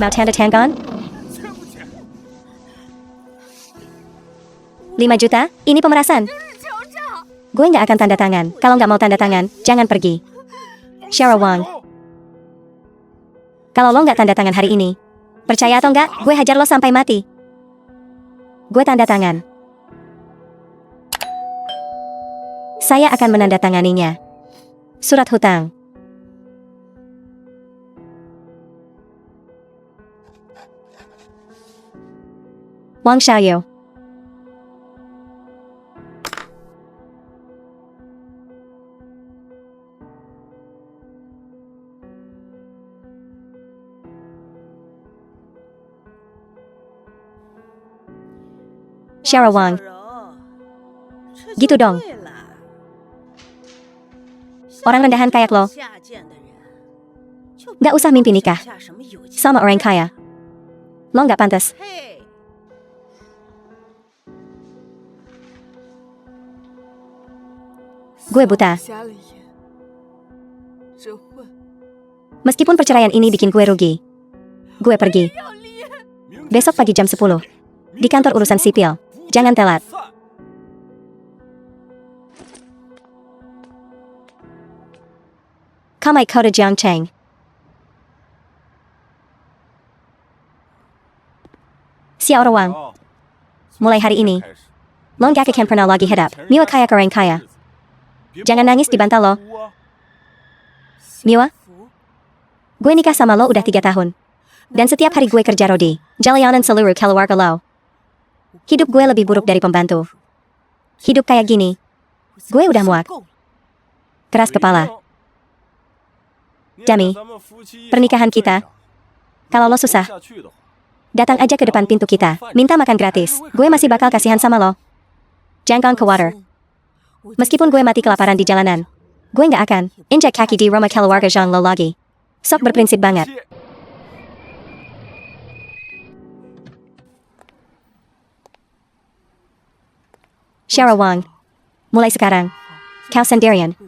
Mau tanda tangan? 5 juta? Ini pemerasan. Gue nggak akan tanda tangan. Kalau nggak mau tanda tangan, jangan pergi. Xiao Wang. Kalau lo nggak tanda tangan hari ini, percaya atau nggak, gue hajar lo sampai mati. Gue tanda tangan. Saya akan menandatanganinya. Surat hutang. Wang Xiaoyu. Xiao Wang. Gitu dong. Orang rendahan kayak lo, nggak usah mimpi nikah sama orang kaya. Lo nggak pantas. Gue buta. Meskipun perceraian ini bikin gue rugi, gue pergi. Besok pagi jam 10. Di kantor urusan sipil. Jangan telat. Kamai Kota Jiangcheng. Xiao Wang. Mulai hari ini, lo nggak akan pernah lagi hidup Miwa kayak orang kaya. Jangan nangis di bantal lo. Miwa, gue nikah sama lo udah 3 tahun. Dan setiap hari gue kerja rodi, jalanan seluruh keluarga lo. Hidup gue lebih buruk dari pembantu. Hidup kayak gini, gue udah muak. Keras kepala. Dami, pernikahan kita, kalau lo susah, datang aja ke depan pintu kita, minta makan gratis. Gue masih bakal kasihan sama lo. Jangan khawatir. Meskipun gue mati kelaparan di jalanan, gue nggak akan injak kaki di rumah keluarga Zhang lo lagi. Sok berprinsip banget. Xiao Wang. Mulai sekarang, kau sendirian.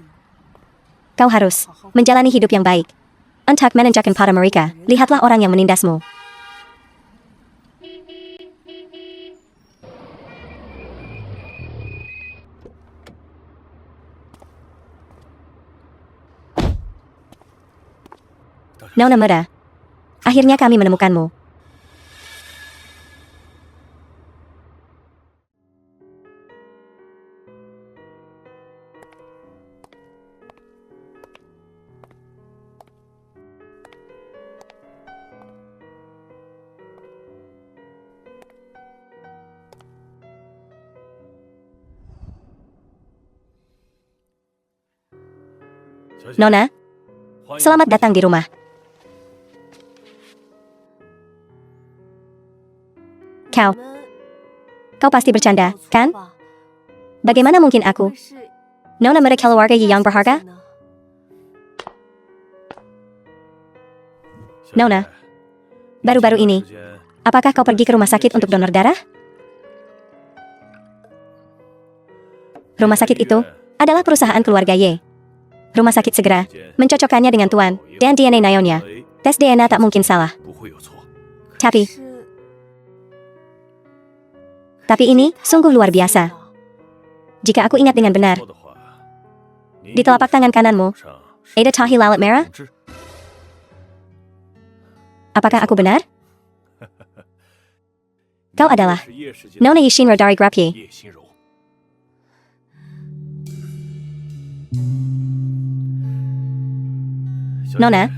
Kau harus menjalani hidup yang baik. Untuk menunjukkan pada mereka, lihatlah orang yang menindasmu. Nona muda, akhirnya kami menemukanmu. Nona, selamat datang di rumah. Kau pasti bercanda, kan? Bagaimana mungkin aku, Nona muda keluarga yang berharga? Nona, baru-baru ini, apakah kau pergi ke rumah sakit untuk donor darah? Rumah sakit itu adalah perusahaan keluarga Ye. Rumah sakit segera mencocokkannya dengan tuan dan DNA Naonya. Tes DNA tak mungkin salah. Tapi ini sungguh luar biasa. Jika aku ingat dengan benar, di telapak tangan kananmu ada tahi lalat merah. Apakah aku benar? Kau adalah Nona Yishinro dari Grup Ye. Nona,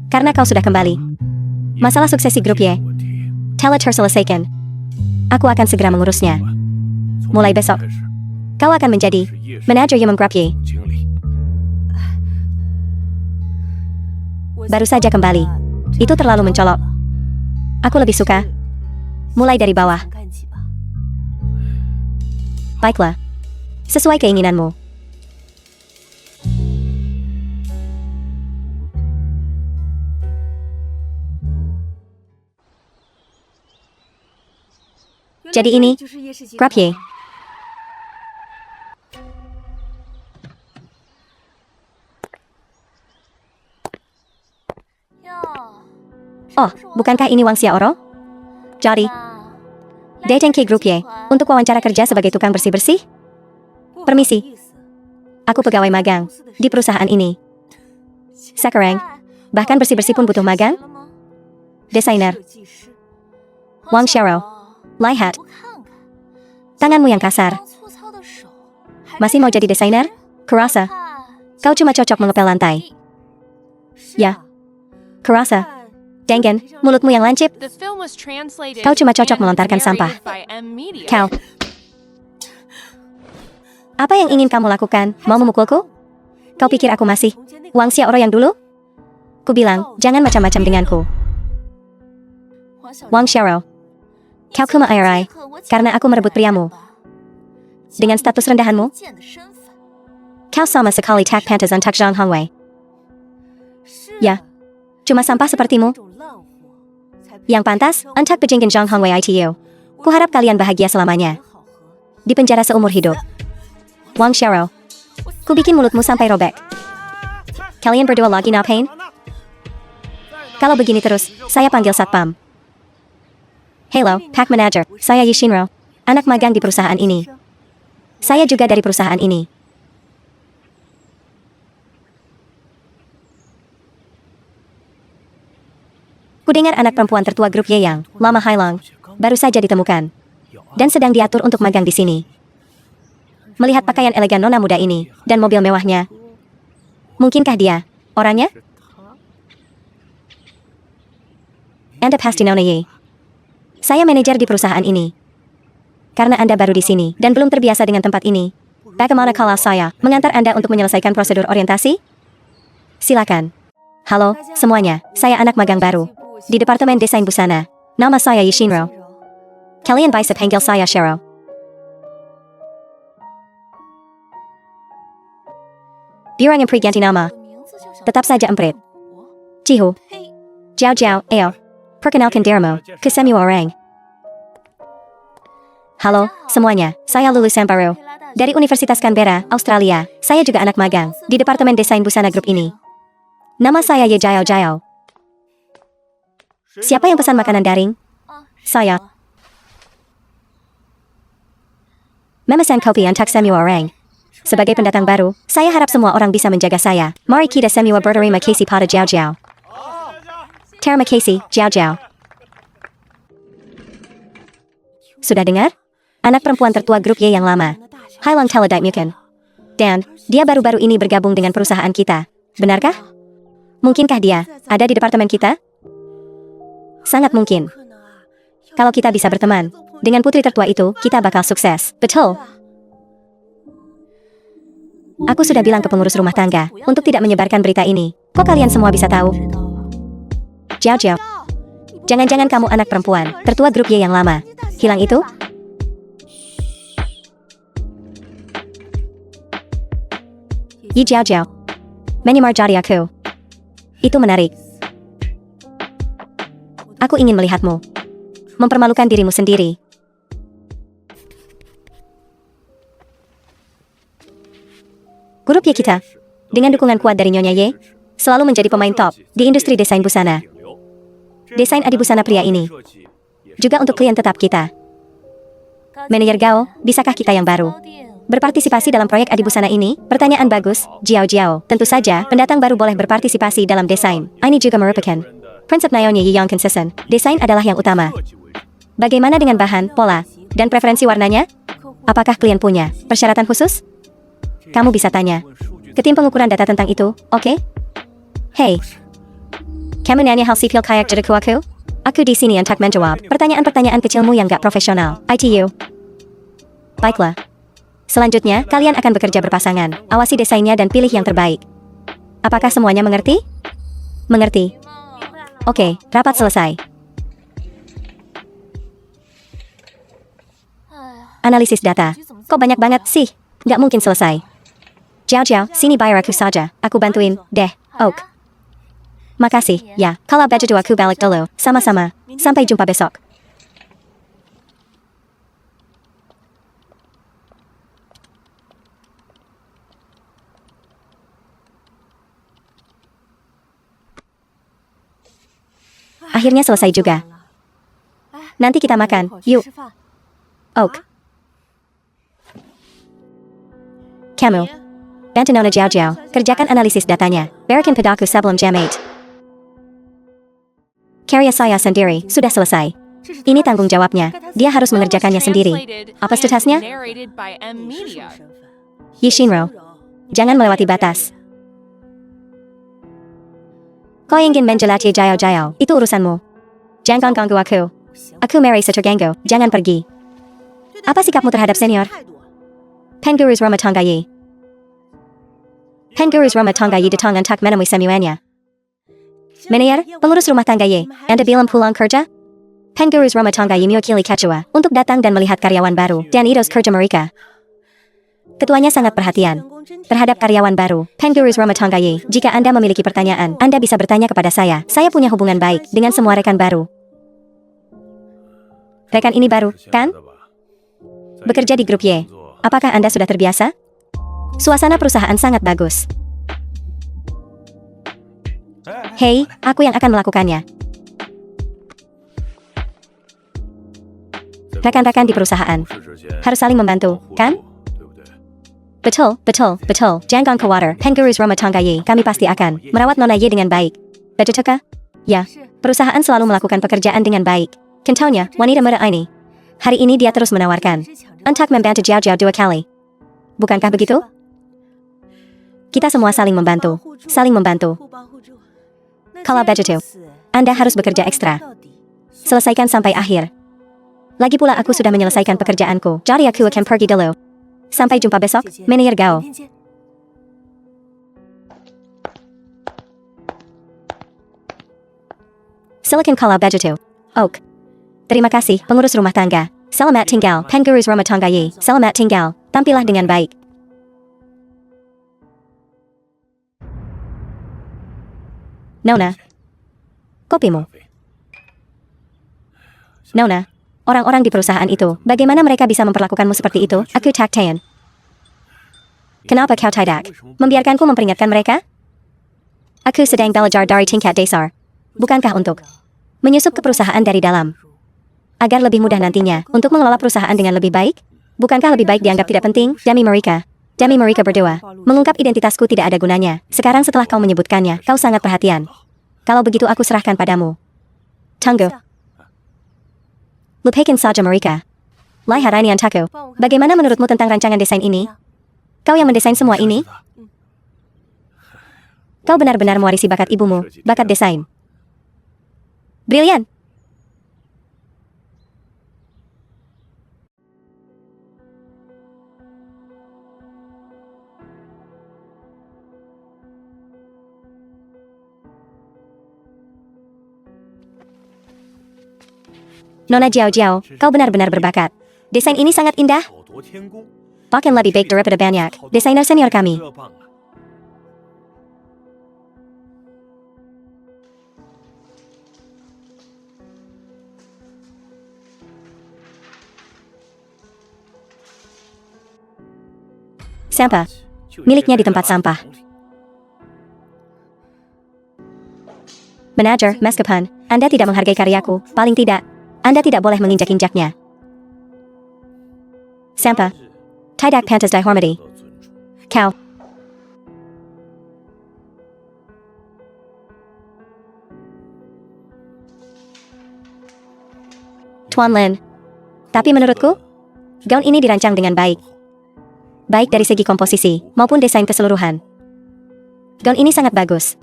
karena kau sudah kembali, masalah suksesi grup Ye telah terselesaikan. Aku akan segera mengurusnya. Mulai besok, kau akan menjadi manajer Yemeng Grup Ye. Baru saja kembali. Itu terlalu mencolok. Aku lebih suka mulai dari bawah. Baiklah, sesuai keinginanmu. Jadi ini Grup Ye. Oh, bukankah ini Wang Xiaoro? Jadi, dating K Group Y untuk wawancara kerja sebagai tukang bersih-bersih? Permisi, aku pegawai magang di perusahaan ini. Sekarang, bahkan bersih-bersih pun butuh magang? Desainer Wang Xiaoro, lihat tanganmu yang kasar. Masih mau jadi desainer? Kurasa kau cuma cocok mengepel lantai. Ya, kurasa. Dengen, mulutmu yang lancip. Kau cuma cocok melontarkan sampah. Kau. Apa yang ingin kamu lakukan? Mau memukulku? Kau pikir aku masih Wang Xiaoro yang dulu? Ku bilang, jangan macam-macam denganku. Wang Xiaoro, kau kuma airai karena aku merebut priamu. Dengan status rendahanmu, kau sama sekali tak pantas untuk Zhang Hongwei. Ya, cuma sampah sepertimu yang pantas untuk pejingkan Zhang Hongwei ITU. Kuharap kalian bahagia selamanya. Di penjara seumur hidup. Wang Xiaoro, ku bikin mulutmu sampai robek. Kalian berdua lagi ngapain? Kalau begini terus, saya panggil satpam. Hello, Pak Manager, saya Yi Shinro, anak magang di perusahaan ini. Saya juga dari perusahaan ini. Kudengar anak perempuan tertua grup Y yang lama Hailong baru saja ditemukan dan sedang diatur untuk magang di sini. Melihat pakaian elegan nona muda ini dan mobil mewahnya, mungkinkah dia orangnya? Anda pasti nona Yi. Saya manajer di perusahaan ini. Karena Anda baru di sini dan belum terbiasa dengan tempat ini, bagaimana kalau saya mengantar Anda untuk menyelesaikan prosedur orientasi? Silakan. Halo, semuanya. Saya anak magang baru di Departemen Desain Busana. Nama saya Yi Shinro. Kalian bisa panggil saya Shiro. Bilang emprit ganti nama. Tetap saja emprit. Cihu. Jiao Jiao, ayo. Perkenalkan dirimu ke semua orang. Halo, semuanya. Saya lulusan baru dari Universitas Canberra, Australia. Saya juga anak magang di Departemen Desain Busana grup ini. Nama saya Ye Jiao Jiao. Siapa yang pesan makanan daring? Saya. Memesan kopi untuk semua orang. Sebagai pendatang baru, saya harap semua orang bisa menjaga saya. Mari kita semua berterima kasih pada Jiao Jiao. Terima kasih, Jiao Jiao. Sudah dengar? Anak perempuan tertua grup Y yang lama. Hailong Teledite Muken. Dan, dia baru-baru ini bergabung dengan perusahaan kita. Benarkah? Mungkinkah dia ada di departemen kita? Sangat mungkin. Kalau kita bisa berteman dengan putri tertua itu, kita bakal sukses. Betul. Aku sudah bilang ke pengurus rumah tangga untuk tidak menyebarkan berita ini. Kok kalian semua bisa tahu? Jiao Jiao. Jangan-jangan kamu anak perempuan tertua grup Y yang lama. Hilang itu? Yi Jiao Jiao. Menyamar jadi aku. Itu menarik. Aku ingin melihatmu mempermalukan dirimu sendiri. Grup Y kita, dengan dukungan kuat dari Nyonya Y, selalu menjadi pemain top di industri desain busana. Desain adi busana pria ini juga untuk klien tetap kita. Manajer Gao, bisakah kita yang baru berpartisipasi dalam proyek adi busana ini? Pertanyaan bagus, Jiao Jiao. Tentu saja, pendatang baru boleh berpartisipasi dalam desain. Ini juga merupakan prinsip Nyonya Y yang konsisten. Desain adalah yang utama. Bagaimana dengan bahan, pola, dan preferensi warnanya? Apakah klien punya persyaratan khusus? Kamu bisa tanya ke tim pengukuran data tentang itu, oke? Hey, kamu nanya hal sipil kayak jadiku aku? Aku di sini untuk menjawab pertanyaan-pertanyaan kecilmu yang gak profesional. ITU. Baiklah. Selanjutnya, kalian akan bekerja berpasangan. Awasi desainnya dan pilih yang terbaik. Apakah semuanya mengerti? Mengerti. Oke, rapat selesai. Analisis data. Kok banyak banget sih? Gak mungkin selesai. Jiao Jiao, sini bayar aku saja. Aku bantuin, deh. Oak. Makasih, ya. Kalau baju aku balik dulu. Sama-sama. Sampai jumpa besok. Akhirnya selesai juga. Nanti kita makan, yuk. Oak. Kamu. Bantu Nona Jiao Jiao, kerjakan analisis datanya. Berikan padaku sebelum jam 8. Karya saya sendiri, sudah selesai. Ini tanggung jawabnya. Dia harus mengerjakannya sendiri. Apa statusnya? Yishinro. Jangan melewati batas. Kau ingin menjelajah Jiao Jiao, itu urusanmu. Jangan ganggu aku. Aku Mary Seterganggu, jangan pergi. Apa sikapmu terhadap senior? Penggurus rumah tangga Yi. Penggurus rumah tangga Yi datang untuk menemui semuanya. Meneer, pengurus rumah tangga Yi, Anda bilang pulang kerja? Penggurus rumah tangga Yi mewakili ketua untuk datang dan melihat karyawan baru dan etos kerja mereka. Ketuanya sangat perhatian terhadap karyawan baru. Penggurus rumah tangga Yi, jika Anda memiliki pertanyaan, Anda bisa bertanya kepada saya. Saya punya hubungan baik dengan semua rekan baru. Rekan ini baru, kan? Bekerja di grup Y. Apakah Anda sudah terbiasa? Suasana perusahaan sangat bagus. Hei, aku yang akan melakukannya. Rekan-rekan di perusahaan harus saling membantu, kan? Betul, betul, betul. Jangan khawatir, Penggurus rumah tangga Yi, kami pasti akan merawat Nona Yi dengan baik. Betul? Ya, perusahaan selalu melakukan pekerjaan dengan baik. Contohnya, wanita muda ini. Hari ini dia terus menawarkan untuk membantu Jiao Jiao 2 kali. Bukankah begitu? Kita semua saling membantu. Saling membantu. Kalau begitu, Anda harus bekerja ekstra. Selesaikan sampai akhir. Lagi pula aku sudah menyelesaikan pekerjaanku, jadi aku akan pergi dulu. Sampai jumpa besok, Meneer Gao. Silakan kalau begitu. Oak. Terima kasih, pengurus rumah tangga. Selamat tinggal, Penggurus rumah tangga Yi. Selamat tinggal, tampillah dengan baik. Nona. Kopimu. Nona. Orang-orang di perusahaan itu, bagaimana mereka bisa memperlakukanmu seperti itu? Aku taktan. Kenapa kau tidak membiarkanku memperingatkan mereka? Aku sedang belajar dari tingkat dasar. Bukankah untuk menyusup ke perusahaan dari dalam? Agar lebih mudah nantinya untuk mengelola perusahaan dengan lebih baik? Bukankah lebih baik dianggap tidak penting? Demi mereka berdua, mengungkap identitasku tidak ada gunanya. Sekarang setelah kau menyebutkannya, kau sangat perhatian. Kalau begitu aku serahkan padamu. Tunggu. Lupakan saja mereka. Lihat ini untukku. Bagaimana menurutmu tentang rancangan desain ini? Kau yang mendesain semua ini? Kau benar-benar mewarisi bakat ibumu, bakat desain. Brilian. Nona Jiao Jiao, kau benar-benar berbakat. Desain ini sangat indah. Bahkan lebih baik daripada banyak desainer senior kami. Sampah. Miliknya di tempat sampah. Manajer, meskipun Anda tidak menghargai karyaku, paling tidak Anda tidak boleh menginjak-injaknya. Sampah. Tidak pantas dihormati. Kau. Tuan Lin. Tapi menurutku, gaun ini dirancang dengan baik. Baik dari segi komposisi maupun desain keseluruhan. Gaun ini sangat bagus.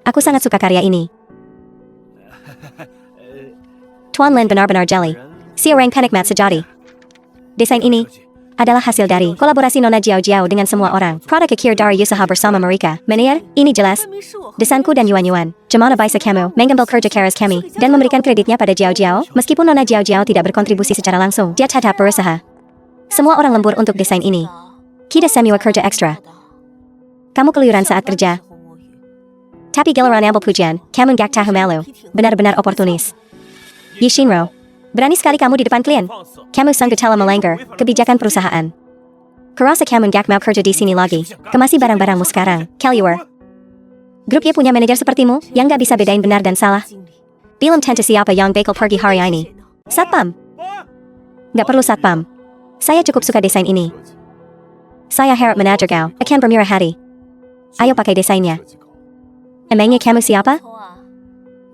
Aku sangat suka karya ini. Tuan Lin benar-benar jeli. Si orang penikmat sejati. Desain ini adalah hasil dari kolaborasi Nona Jiao Jiao dengan semua orang. Produk akhir dari usaha bersama mereka. Meneer, ini jelas. Desainku dan Yuan-Yuan. Cemana bisa kamu mengambil kerja keras kami dan memberikan kreditnya pada Jiao Jiao. Meskipun Nona Jiao Jiao tidak berkontribusi secara langsung, dia tetap berusaha. Semua orang lembur untuk desain ini. Kita semua kerja ekstra. Kamu keluyuran saat kerja. Tapi giliran ambil pujian, kamu gak tahu malu. Benar-benar oportunis. Yishinro, berani sekali kamu di depan klien. Kamu sungguh telah melanggar kebijakan perusahaan. Kurasa kamu gak mau kerja di sini lagi. Kemasi barang-barangmu sekarang, keluar. Grup Y punya manajer sepertimu, yang gak bisa bedain benar dan salah. Belum tentu siapa yang bakal pergi hari ini. Satpam. Gak perlu satpam. Saya cukup suka desain ini. Saya harap manajer kau akan bermurah hati. Ayo pakai desainnya. Emangnya kamu siapa?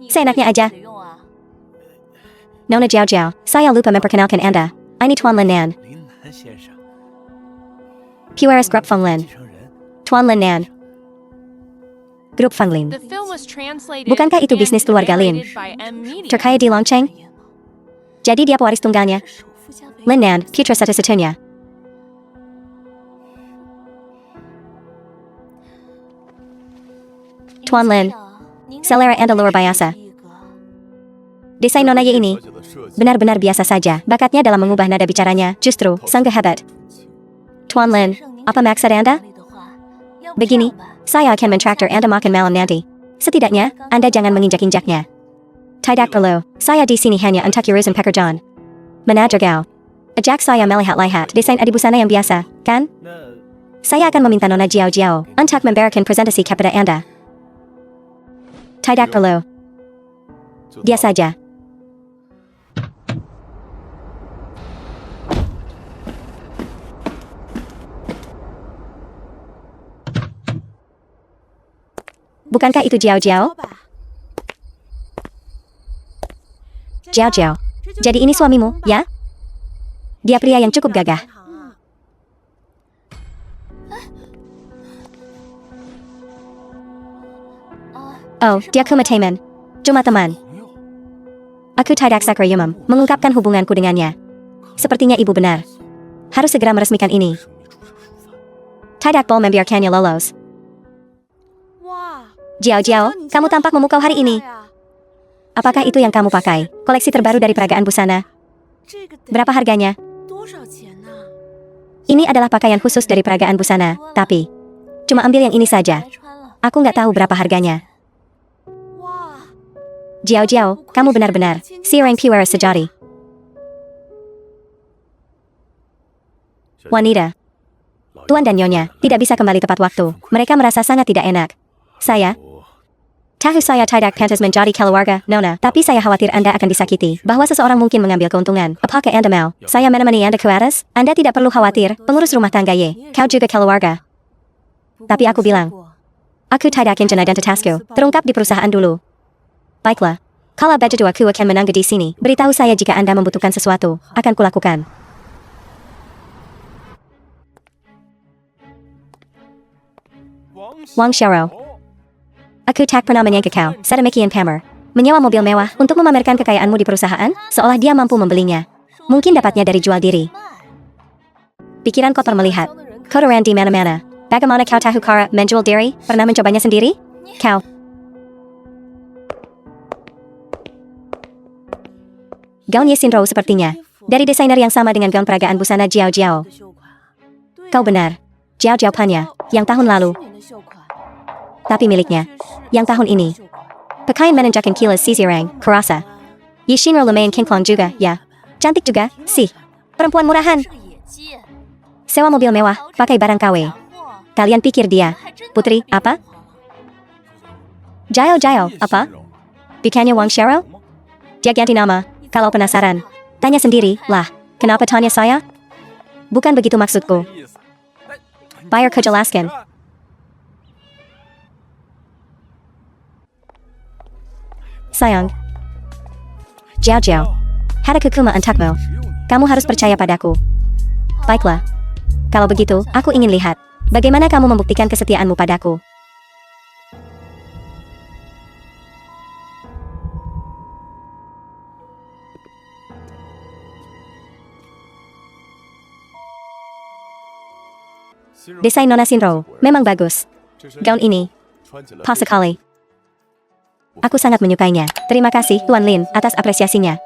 Seenaknya aja. Nona Jiao Jiao, saya lupa memperkenalkan Anda. Ini Tuan Lin Nan. PURS Grup Feng Lin. Tuan Lin Nan. Grup Feng Lin. Bukankah itu bisnis keluarga Lin? Terkaya di Longcheng? Jadi dia pewaris tunggalnya. Lin Nan, putra satu-satunya. Tuan Lin, selera Anda luar biasa. Desain Nona Ye ini benar-benar biasa saja. Bakatnya dalam mengubah nada bicaranya justru sungguh hebat. Tuan Lin, apa maksud Anda? Begini, saya akan mentraktir Anda makan malam nanti. Setidaknya, Anda jangan menginjak-injaknya. Tidak perlu, saya di sini hanya untuk urusan pekerjaan. Manajer kau. Ajak saya melihat-lihat desain adi busana yang biasa, kan? Saya akan meminta Nona Jiao Jiao untuk memberikan presentasi kepada Anda. Tidak perlu. Dia saja. Bukankah itu Jiao Jiao? Jiao Jiao. Jadi ini suamimu, ya? Dia pria yang cukup gagah. Oh, dia cuma teman. Cuma teman. Aku tidak sakra yumam mengungkapkan hubunganku dengannya. Sepertinya ibu benar. Harus segera meresmikan ini. Tidak boleh membiarkannya lolos. Jiao Jiao, kamu tampak memukau hari ini. Apakah itu yang kamu pakai? Koleksi terbaru dari peragaan busana. Berapa harganya? Ini adalah pakaian khusus dari peragaan busana, tapi cuma ambil yang ini saja. Aku nggak tahu berapa harganya. Jiao Jiao, kamu benar-benar seorang PURS sejati. Wanita, Tuan dan Nyonya tidak bisa kembali tepat waktu. Mereka merasa sangat tidak enak. Saya tahu saya tidak pantas menjadi keluarga, Nona, tapi saya khawatir Anda akan disakiti, bahwa seseorang mungkin mengambil keuntungan. Apakah Anda mau saya menemani Anda ke atas? Anda tidak perlu khawatir, pengurus rumah tangga Ye, kau juga keluarga. Tapi aku bilang, aku tidak akan identitasku terungkap di perusahaan dulu. Baiklah, kalau begitu aku akan menunggu di sini. Beritahu saya jika Anda membutuhkan sesuatu, akan kulakukan. Wang Xiaoro. Aku tak pernah menyangka kau sedemikian pamer. Menyewa mobil mewah untuk memamerkan kekayaanmu di perusahaan, seolah dia mampu membelinya. Mungkin dapatnya dari jual diri. Pikiran kotor melihat kotoran di mana-mana. Bagaimana kau tahu cara menjual diri? Pernah mencobanya sendiri? Kau. Gaun Ye Xinrou sepertinya dari desainer yang sama dengan gaun peragaan busana Jiao Jiao. Kau benar. Jiao Jiao punya yang tahun lalu. Tapi miliknya yang tahun ini. Pakaian menunjukkan kilas sisirang, kerasa. Ye Xinrou lumayan kinclong juga, ya. Cantik juga, sih. Perempuan murahan. Sewa mobil mewah, pakai barang KW. Kalian pikir dia putri, apa? Jiao Jiao, apa? Bukannya Wang Xiaoro? Dia ganti nama. Kalau penasaran, tanya sendiri, lah. Kenapa tanya saya? Bukan begitu maksudku. Biar kujelaskan. Sayang. Jiao Jiao. Ada kekuma untukmu. Kamu harus percaya padaku. Baiklah. Kalau begitu, aku ingin lihat bagaimana kamu membuktikan kesetiaanmu padaku. Desain Nona Xinrou memang bagus. Gaun ini pas sekali. Aku sangat menyukainya. Terima kasih, Tuan Lin, atas apresiasinya.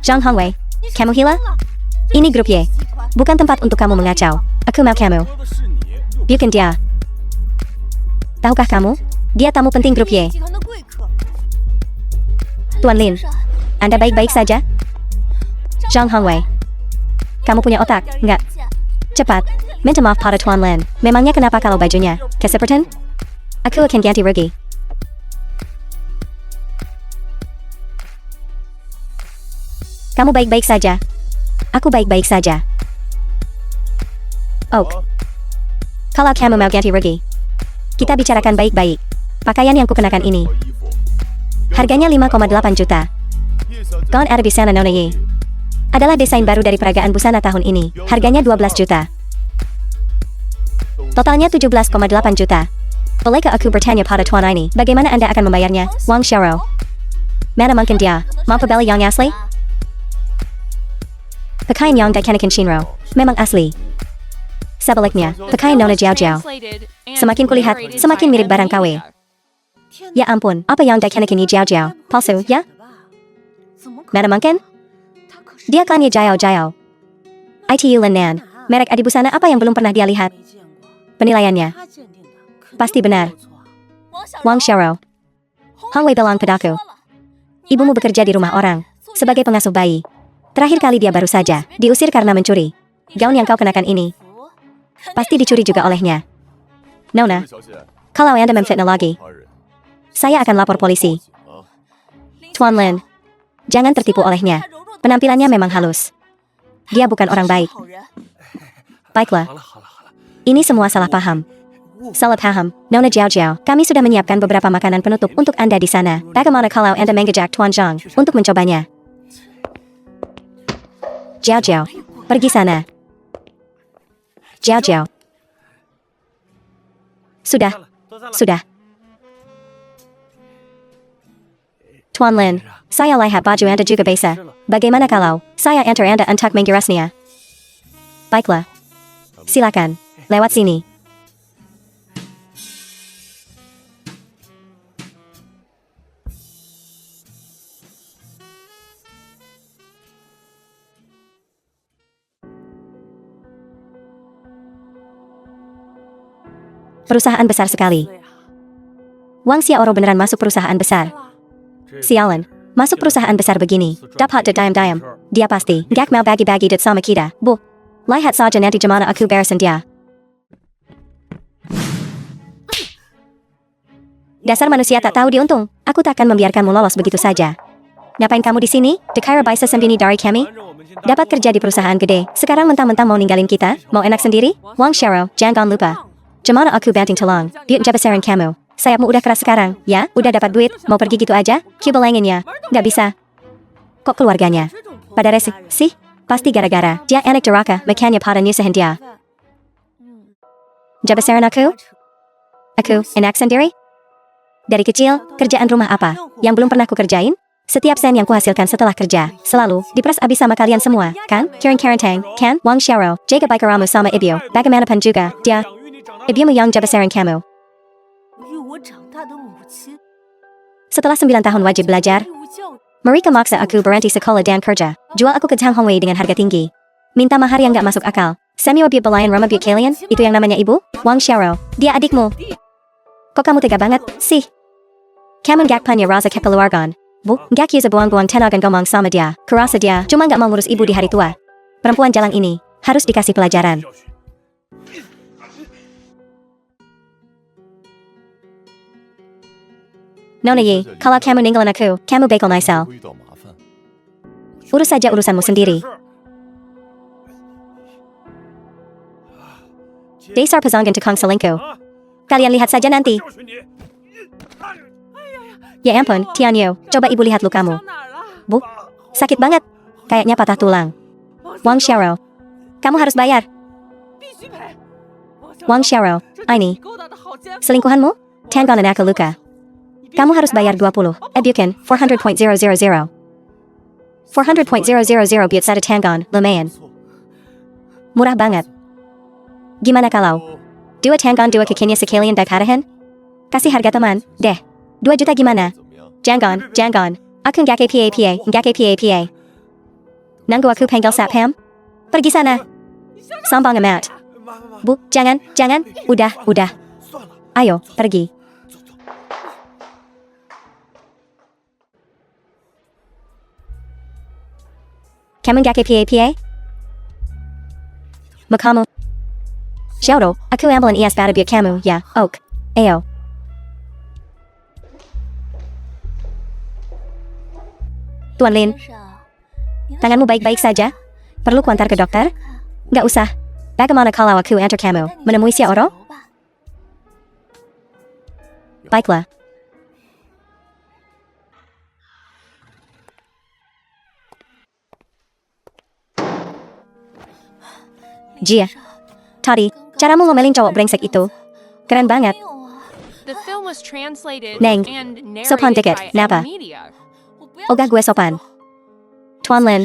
Zhang Hongwei, kamu hilang? Ini grup Y. Bukan tempat untuk kamu mengacau. Aku mau kamu. Bukan dia. Tahukah kamu? Dia tamu penting grup Y. Tuan Lin, Anda baik-baik saja? Zhang Hongwei, kamu punya otak, nggak? Cepat, minta maaf pada Tuan Lin. Memangnya kenapa kalau bajunya kesepertan? Aku akan ganti rugi. Kamu baik-baik saja. Aku baik-baik saja. Oh, kalau kamu mau ganti rugi, kita bicarakan baik-baik. Pakaian yang kukenakan ini harganya 5,8 juta. Gone ada di sana Nona Yi. Adalah desain baru dari peragaan busana tahun ini. Harganya 12 juta. Totalnya 17,8 juta. Bolehkah aku bertanya pada tuan ini, bagaimana Anda akan membayarnya, Wang Xiaoro? Mana mungkin dia mampu beli yang asli? Pakaian yang dikenakan Shinro memang asli. Sebaliknya, pakaian Nona Jiao Jiao semakin kulihat, semakin mirip barang KW. Ya ampun, apa yang dikenakan Jiao Jiao? Palsu, ya? Mana mungkin? Dia kan Ye Jiao Jiao. ITU Lin Nan, merek adi busana apa yang belum pernah dia lihat? Penilaiannya pasti benar. Wang Xiaoro, Hong Wei bilang padaku, ibumu bekerja di rumah orang sebagai pengasuh bayi. Terakhir kali dia baru saja diusir karena mencuri. Gaun yang kau kenakan ini pasti dicuri juga olehnya. Nona, kalau Anda memfitnah lagi, saya akan lapor polisi. Tuan Lin, jangan tertipu olehnya. Penampilannya memang halus. Dia bukan orang baik. Baiklah. Ini semua salah paham. Salah paham, Nona Jiao Jiao. Kami sudah menyiapkan beberapa makanan penutup untuk Anda di sana. Bagaimana kalau Anda mengajak Tuan Zhang untuk mencobanya? Jiao Jiao, pergi sana. Jiao Jiao. Sudah. Tuan Lin, saya lihat baju Anda juga basah. Bagaimana kalau saya antar Anda untuk menggirasnya? Baiklah. Silakan, lewat sini. Perusahaan besar sekali. Wang Xiaoro beneran masuk perusahaan besar. Sialan, masuk perusahaan besar begini. Dapat dayam-dayam. Dia pasti gak mau bagi-bagi duit sama kita. Bu, lihat saja nanti gimana aku beresin dia. Dasar manusia tak tahu diuntung. Aku tak akan membiarkanmu lolos begitu saja. Ngapain kamu di sini? Dekira bisa sembunyi dari kami? Dapat kerja di perusahaan gede. Sekarang mentang-mentang mau ninggalin kita? Mau enak sendiri? Wang Xiaoro, jangan lupa. Gimana aku banting tulang? Duit besaran kamu. Sayapmu udah keras sekarang, ya? Udah dapat duit, mau pergi gitu aja? Kibelengin ya? Gak bisa. Kok keluarganya pada resi? Sih? Pasti gara-gara dia anak duraka, makanya pada nyusahin dia. Besaran aku? Aku enak sendiri? Dari kecil, kerjaan rumah apa yang belum pernah ku kerjain? Setiap sen yang kuhasilkan setelah kerja selalu diperas abis sama kalian semua, kan? Karen Tang, kan? Wang Xiaoro, jaga baik keramu sama Ibio. Bagaimanapun juga, dia Ibumu yang besaran kamu. Setelah 9 tahun wajib belajar, mereka maksa aku berhenti sekolah dan kerja. Jual aku ke Tang Hongwei dengan harga tinggi. Minta mahar yang gak masuk akal. Semua biut belayan rumah biut kalian, itu yang namanya ibu? Wang Xiaoro, dia adikmu. Kok kamu tega banget, sih? Kamu gak punya rasa kekeluargaan. Bu, gak bisa buang-buang tenaga ngomong sama dia. Kurasa dia cuma gak mau ngurus ibu di hari tua. Perempuan jalan ini harus dikasih pelajaran. Nona Yi, kalau kamu ninggalin aku, kamu bakal nyesel. Urus saja urusanmu sendiri. Dasar pezanggan tukang selingkuh. Kalian lihat saja nanti. Ya ampun, Tianyu, coba ibu lihat lukamu. Bu, sakit banget. Kayaknya patah tulang. Wang Xiaoro, kamu harus bayar. Wang Xiaoro, ini selingkuhanmu? Tangganan aku luka. Kamu harus bayar 20. Bukan, 400.000. 400.000 biut satu tanggon, lumayan. Murah banget. Gimana kalau 2 tanggon 2 kekinya sekalian dipadahin? Kasih harga teman, deh. 2 juta gimana? Jangan. Aku gak KPA. Nunggu aku panggil Satpam? Pergi sana. Sombong amat. Bu, jangan. Udah. Ayo, pergi. Kamu gak PA? Makamu. Xiaoro, aku ambilin es batu biar kamu, ya, ok. Ayo. Tuan Lin, tanganmu baik-baik saja? Perlu kuantar ke dokter? Gak usah. Bagaimana kalau aku antar kamu menemui Xiaoro? Baiklah. Jia. Tadi, caramu ngomelin cowok brengsek itu. Keren banget. Neng, sopan dikit, napa? Ogah gue sopan. Tuan Lin,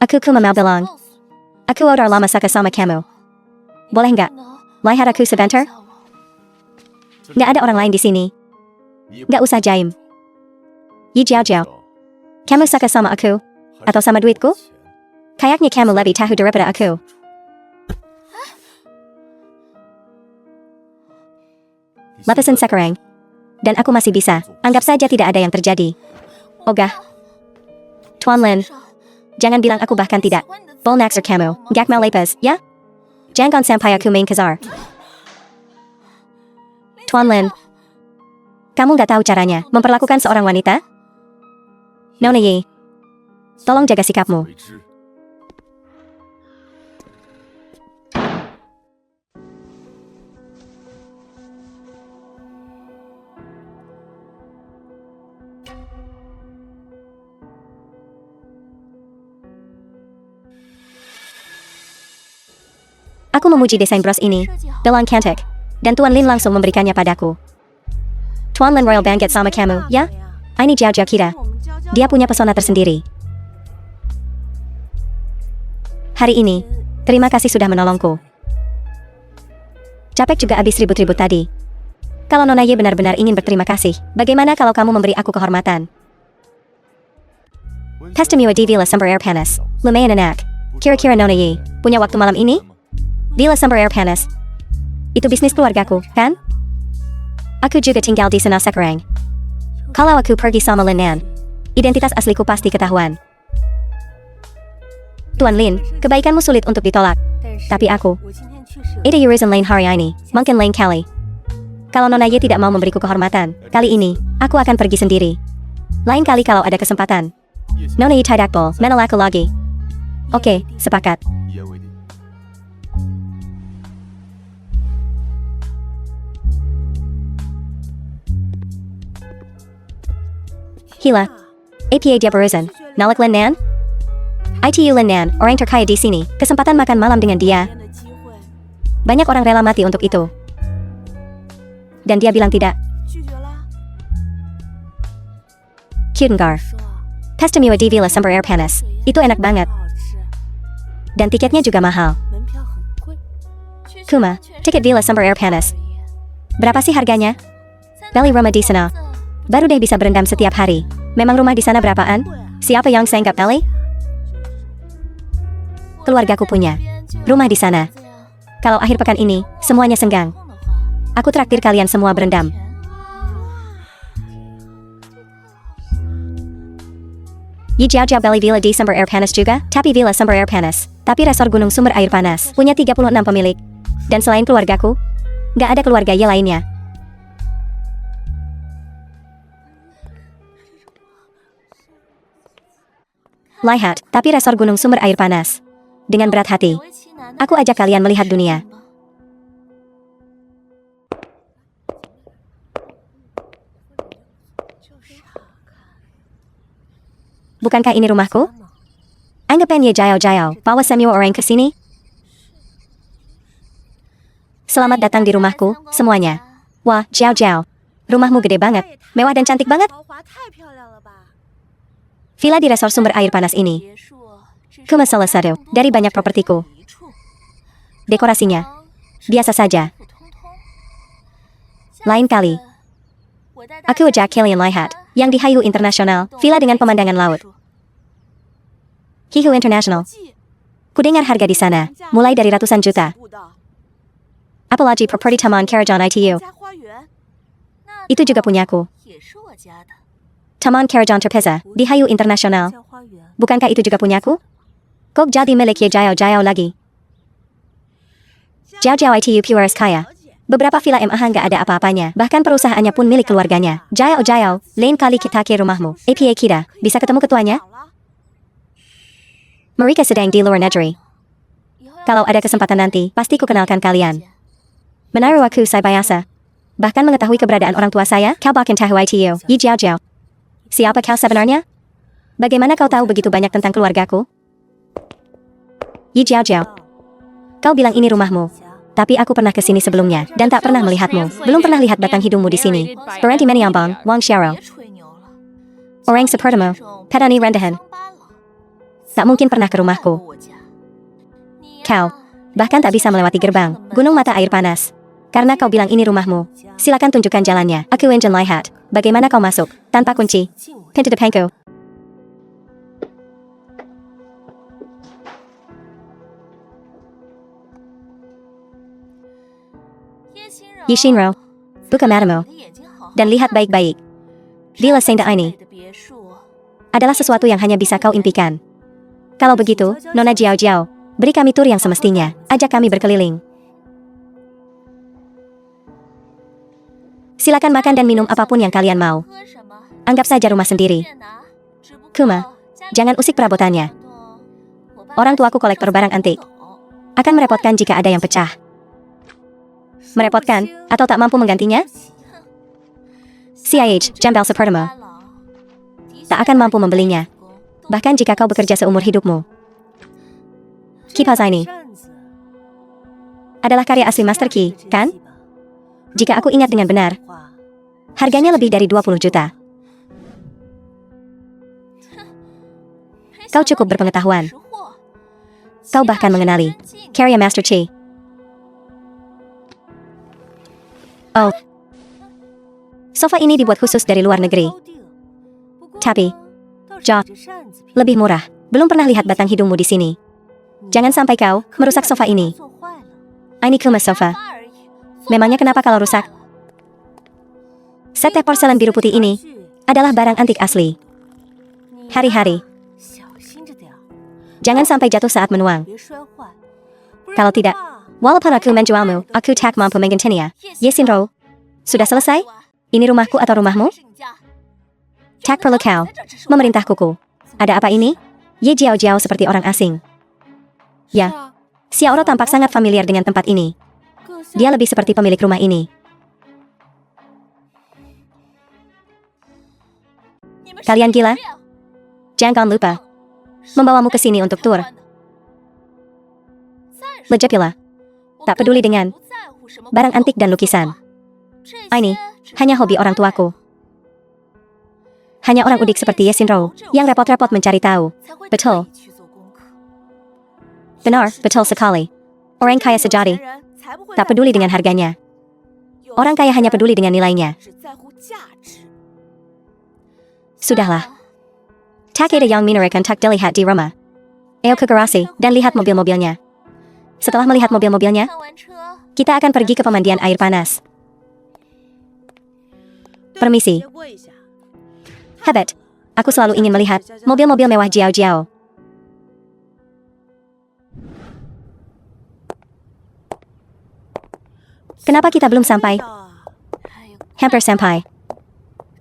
aku mau bilang. Aku udah lama suka sama kamu. Boleh nggak? Lihat aku sebentar? Nggak ada orang lain di sini. Nggak usah jaim. Yi Jiao Jiao. Kamu suka sama aku? Atau sama duitku? Kayaknya kamu lebih tahu daripada aku. Lapisan sekarang. Dan aku masih bisa. Anggap saja tidak ada yang terjadi. Ogah. Tuan Lin. Jangan bilang aku bahkan tidak. Bol naksir kamu. Gak mau lepas, ya? Jangan sampai aku main kasar. Tuan Lin. Kamu gak tahu caranya memperlakukan seorang wanita? Nona Yi. Tolong jaga sikapmu. Aku memuji desain bros ini. Belang cantik. Dan Tuan Lin langsung memberikannya padaku. Tuan Lin royal banget sama kamu, ya? Ini Jiao Jiao kita. Dia punya pesona tersendiri. Hari ini, terima kasih sudah menolongku. Capek juga abis ribut-ribut tadi. Kalau Nona Ye benar-benar ingin berterima kasih, bagaimana kalau kamu memberi aku kehormatan? Pestamiwa di Villa Sumber Air Panas. Lumayan enak. Kira-kira Nona Ye punya waktu malam ini? Villa Sumber Air Panas. Itu bisnis keluargaku, kan? Aku juga tinggal di sana sekarang. Kalau aku pergi sama Lin Nan, identitas asliku pasti ketahuan. Tuan Lin, kebaikanmu sulit untuk ditolak. Tapi aku, ada urusan lain hari ini, mungkin lain kali. Kalau Nona Ye tidak mau memberiku kehormatan, kali ini, aku akan pergi sendiri. Lain kali kalau ada kesempatan. Nona Ye tidak boleh menolak aku lagi. Oke, sepakat. Hila. APA dia berurusan. Nolak Lin Nan? ITU Lin Nan, orang terkaya di sini, kesempatan makan malam dengan dia. Banyak orang rela mati untuk itu. Dan dia bilang tidak. Kudengar. Pestamiwa di Villa Sumber Air Panas. Itu enak banget. Dan tiketnya juga mahal. Kuma, tiket Villa Sumber Air Panas. Berapa sih harganya? Beli rumah di sana. Baru deh bisa berendam setiap hari. Memang rumah di sana berapaan? Siapa yang sanggup beli? Keluargaku punya rumah di sana. Kalau akhir pekan ini, semuanya senggang. Aku traktir kalian semua berendam. Yi Jiao Jiao beli villa di Sumber Air Panas juga, tapi villa Sumber Air Panas. Tapi resor gunung sumber air panas. Punya 36 pemilik. Dan selain keluargaku, gak ada keluarga Ye lainnya. Lihat, tapi resor gunung sumber air panas. Dengan berat hati, aku ajak kalian melihat dunia. Bukankah ini rumahku? Anggapannya Jiao Jiao, bawa semua orang ke sini. Selamat datang di rumahku, semuanya. Wah, Jiao Jiao. Rumahmu gede banget, mewah dan cantik banget. Villa di resor sumber air panas ini cuma salah satu dari banyak propertiku. Dekorasinya biasa saja. Lain kali, aku ajak kalian lihat yang di Hihu International, villa dengan pemandangan laut. Hihu International. Kudengar harga di sana mulai dari ratusan juta. Apalagi properti Taman Karajan ITU. Itu juga punyaku. Taman Karajan Terpeza di Hihu International. Bukankah itu juga punyaku? Kok jadi milik Ye Jiao Jiao lagi? Jiao Jiao itu puras kaya. Beberapa villa MAH nggak ada apa-apanya, bahkan perusahaannya pun milik keluarganya. Jiao Jiao, lain kali kita ke rumahmu. APA kita, bisa ketemu ketuanya? Mereka sedang di luar negeri. Kalau ada kesempatan nanti, pasti ku kenalkan kalian. Menaruh aku saya biasa. Bahkan mengetahui keberadaan orang tua saya, kau bahkan tahu itu, Yi Jiao Jiao. Siapa kau sebenarnya? Bagaimana kau tahu begitu banyak tentang keluargaku? Yi Jiao Jiao. Kau bilang ini rumahmu. Tapi aku pernah ke sini sebelumnya, dan tak pernah melihatmu. Belum pernah lihat batang hidungmu di sini. Berhenti menyampang, Wang Xiao. Orang sepertimu, petani rendahan. Tak mungkin pernah ke rumahku. Kau, bahkan tak bisa melewati gerbang, gunung mata air panas. Karena kau bilang ini rumahmu. Silakan tunjukkan jalannya. Aku ingin lihat. Bagaimana kau masuk, tanpa kunci. Pintu depanku. Yi Xinrou, buka matamu, dan lihat baik-baik. Villa Senda ini adalah sesuatu yang hanya bisa kau impikan. Kalau begitu, Nona Jiao Jiao, beri kami tur yang semestinya, ajak kami berkeliling. Silakan makan dan minum apapun yang kalian mau. Anggap saja rumah sendiri. Kuma, jangan usik perabotannya. Orang tuaku kolektor barang antik. Akan merepotkan jika ada yang pecah. Merepotkan, atau tak mampu menggantinya? CIH, jambal sepertimu. Tak akan mampu membelinya. Bahkan jika kau bekerja seumur hidupmu. Kipas ini adalah karya asli Master Qi, kan? Jika aku ingat dengan benar, harganya lebih dari 20 juta. Kau cukup berpengetahuan. Kau bahkan mengenali karya Master Qi. Oh, sofa ini dibuat khusus dari luar negeri. Tapi, lebih murah. Belum pernah lihat batang hidungmu di sini. Jangan sampai kau merusak sofa ini. Ini kemas sofa. Memangnya kenapa kalau rusak? Set teh porselen biru putih ini adalah barang antik asli. Hari-hari. Jangan sampai jatuh saat menuang. Kalau tidak, walaupun aku menjualmu, aku tak mampu menggantinya. Ye Xinrou, sudah selesai? Ini rumahku atau rumahmu? Tak perlu kau memerintahkuku. Ada apa ini? Ye Jiao Jiao seperti orang asing. Ya, Xiaoro tampak sangat familiar dengan tempat ini. Dia lebih seperti pemilik rumah ini. Kalian gila? Jangan lupa membawamu ke sini untuk tur. Lejapila. Tak peduli dengan barang antik dan lukisan. Ini hanya hobi orang tuaku. Hanya orang udik seperti Ye Xinrou yang repot-repot mencari tahu. Betul. Benar, betul sekali. Orang kaya sejati tak peduli dengan harganya. Orang kaya hanya peduli dengan nilainya. Sudahlah. Tak ada yang menarik untuk dilihat di rumah. Ayo ke garasi dan lihat mobil-mobilnya. Setelah melihat mobil-mobilnya, kita akan pergi ke pemandian air panas. Permisi. Hebat. Aku selalu ingin melihat mobil-mobil mewah Jiao Jiao. Kenapa kita belum sampai? Hampir sampai.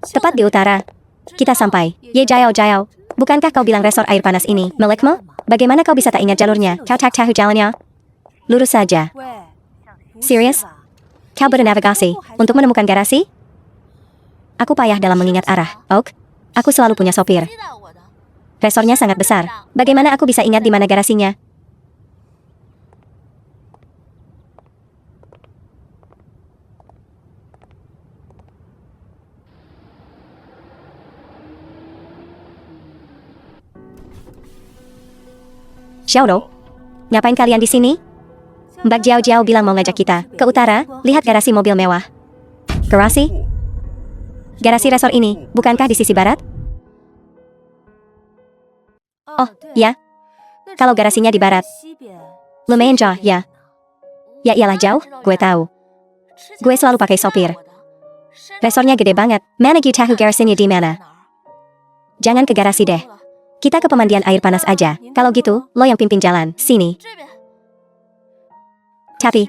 Tepat di utara. Kita sampai. Ye Jiao Jiao, bukankah kau bilang resor air panas ini milikmu? Bagaimana kau bisa tak ingat jalurnya? Kau tak tahu jalannya? Lurus saja. Serius? Kau bernavigasi untuk menemukan garasi? Aku payah dalam mengingat arah. Oak, aku selalu punya sopir. Resornya sangat besar. Bagaimana aku bisa ingat di mana garasinya? Xiaoro, ngapain kalian di sini? Mbak Jiao Jiao bilang mau ngajak kita ke utara, lihat garasi mobil mewah. Garasi? Garasi resor ini, bukankah di sisi barat? Oh, ya. Kalau garasinya di barat. Lumayan jauh, ya. Ya iyalah jauh, gue tahu. Gue selalu pakai sopir. Resornya gede banget. Mana gue tahu garasinya di mana? Jangan ke garasi deh. Kita ke pemandian air panas aja. Kalau gitu, lo yang pimpin jalan. Sini. Tapi,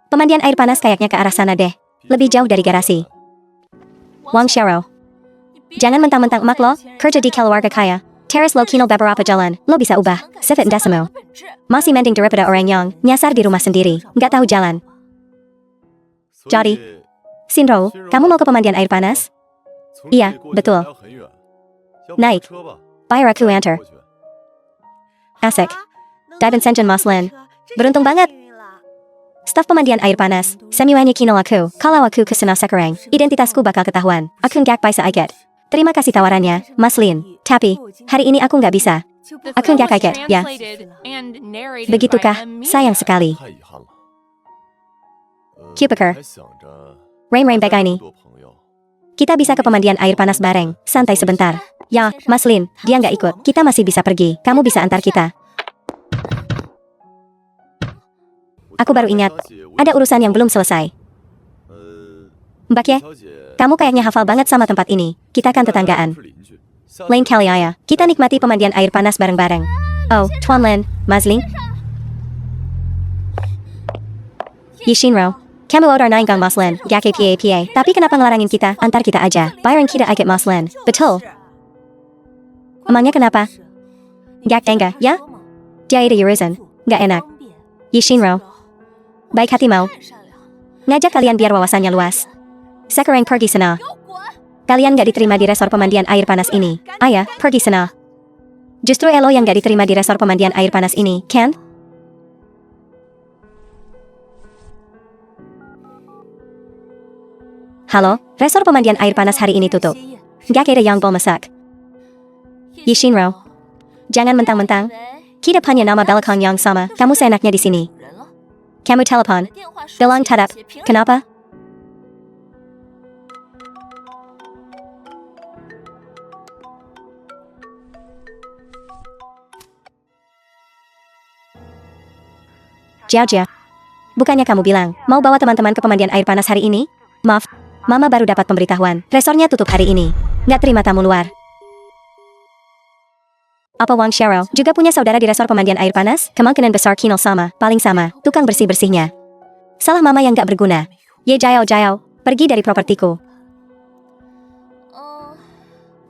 pemandian air panas kayaknya ke arah sana deh. Lebih jauh dari garasi. Wang Xiaoro. Jangan mentang-mentang emak lo, kerja di keluarga kaya. Teras lo kino beberapa jalan, lo bisa ubah. Sefit decimo. Masih mending daripada orang yang nyasar di rumah sendiri, nggak tahu jalan. Jadi, Shinro, kamu mau ke pemandian air panas? Iya, betul. Naik. Bayar aku antar. Asik. Daiben Senjin Moslin. Beruntung banget. Staf pemandian air panas, semiwannya kino aku, kalau aku kesana sekarang, identitasku bakal ketahuan. Aku nggak bisa ikut. Terima kasih tawarannya, Mas Lin. Tapi, hari ini aku nggak bisa. Aku nggak kaget, ya. Begitukah? Sayang sekali. Kupiker. Rain begini. Kita bisa ke pemandian air panas bareng, santai sebentar. Ya, Mas Lin, dia nggak ikut. Kita masih bisa pergi. Kamu bisa antar kita. Aku baru ingat, ada urusan yang belum selesai. Mbak Ye, kamu kayaknya hafal banget sama tempat ini. Kita kan tetanggaan. Lain kali ya, kita nikmati pemandian air panas bareng-bareng. Oh, Tuan Lin, Mas Ling. Yishinro, kamu udah nainggang Mas Lin, gak PA. Tapi kenapa ngelarangin kita, antar kita aja. Bayarin kita ikut Mas Lin. Betul. Emangnya kenapa? Gak tengah, ya? Dia ada urusan. Gak enak. Yishinro. Baik hati mau. Ngajak kalian biar wawasannya luas. Sekarang pergi sana. Kalian gak diterima di resor pemandian air panas ini. Ayah, pergi sana. Justru Elo yang gak diterima di resor pemandian air panas ini, kan? Halo, resor pemandian air panas hari ini tutup. Gak ada yang mau masak. Yishinro. Jangan mentang-mentang. Kita punya nama belakang yang sama. Kamu seenaknya di sini. Kamu telepon. Bilang tetap. Kenapa? Jia. Bukannya kamu bilang, mau bawa teman-teman ke pemandian air panas hari ini? Maaf, Mama baru dapat pemberitahuan. Resornya tutup hari ini. Nggak terima tamu luar. Apa Wang Xiaoro juga punya saudara di resor pemandian air panas? Kemungkinan besar Kinol sama, paling sama, tukang bersih-bersihnya. Salah Mama yang nggak berguna. Ye Jao, pergi dari propertiku.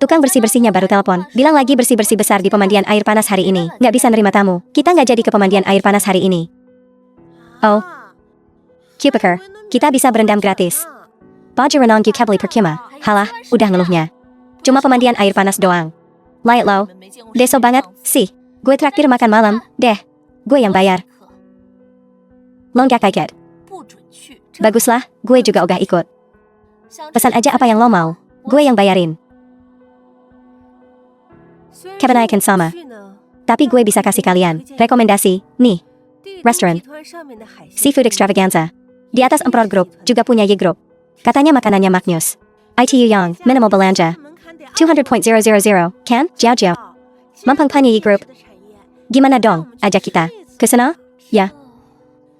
Tukang bersih-bersihnya baru telepon, bilang lagi bersih-bersih besar di pemandian air panas hari ini. Nggak bisa nerima tamu. Kita nggak jadi ke pemandian air panas hari ini. Oh. Kupiker, kita bisa berendam gratis. Baju renang Kebli Perkima. Halah, udah ngeluhnya. Cuma pemandian air panas doang. Light low. Deso banget, sih. Gue traktir makan malam, deh. Gue yang bayar. Lo nggak kaget? Baguslah, gue juga udah ikut. Pesan aja apa yang lo mau. Gue yang bayarin. Kebanyakan sama. Tapi gue bisa kasih kalian rekomendasi, nih. Restoran. Seafood Extravaganza. Di atas Emperor Group, juga punya Y Group. Katanya makanannya maknyus. ITU yang minimal belanja. 200.000, kan? Jiao. Mampang punya Y Group. Gimana dong, ajak kita. Ke sana? Ya.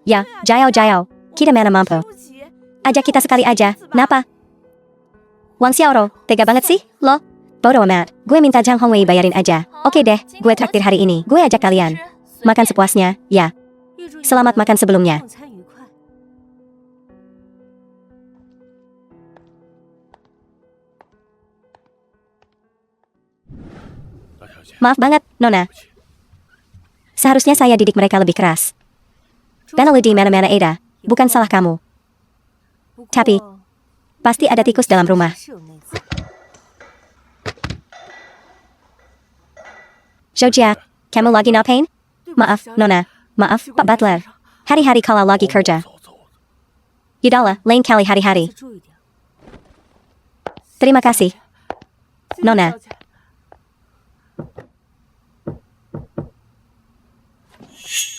Ya, Jiao. Kita mana mampu. Ajak kita sekali aja, napa? Wang Xiaoro, tega banget sih, lo? Bodoh amat, gue minta Zhang Hongwei bayarin aja. Oke deh, gue traktir hari ini. Gue ajak kalian. Makan sepuasnya, ya. Selamat makan sebelumnya. Maaf banget, Nona. Seharusnya saya didik mereka lebih keras. Benelu di mana-mana Ada, bukan salah kamu. Tapi, pasti ada tikus dalam rumah. Zhojia, kamu lagi ngapain? Maaf, Nona. Maaf, Pak Butler. Hari-hari kalau lagi kerja. Yudahlah, lain kali hari-hari. Terima kasih. Nona.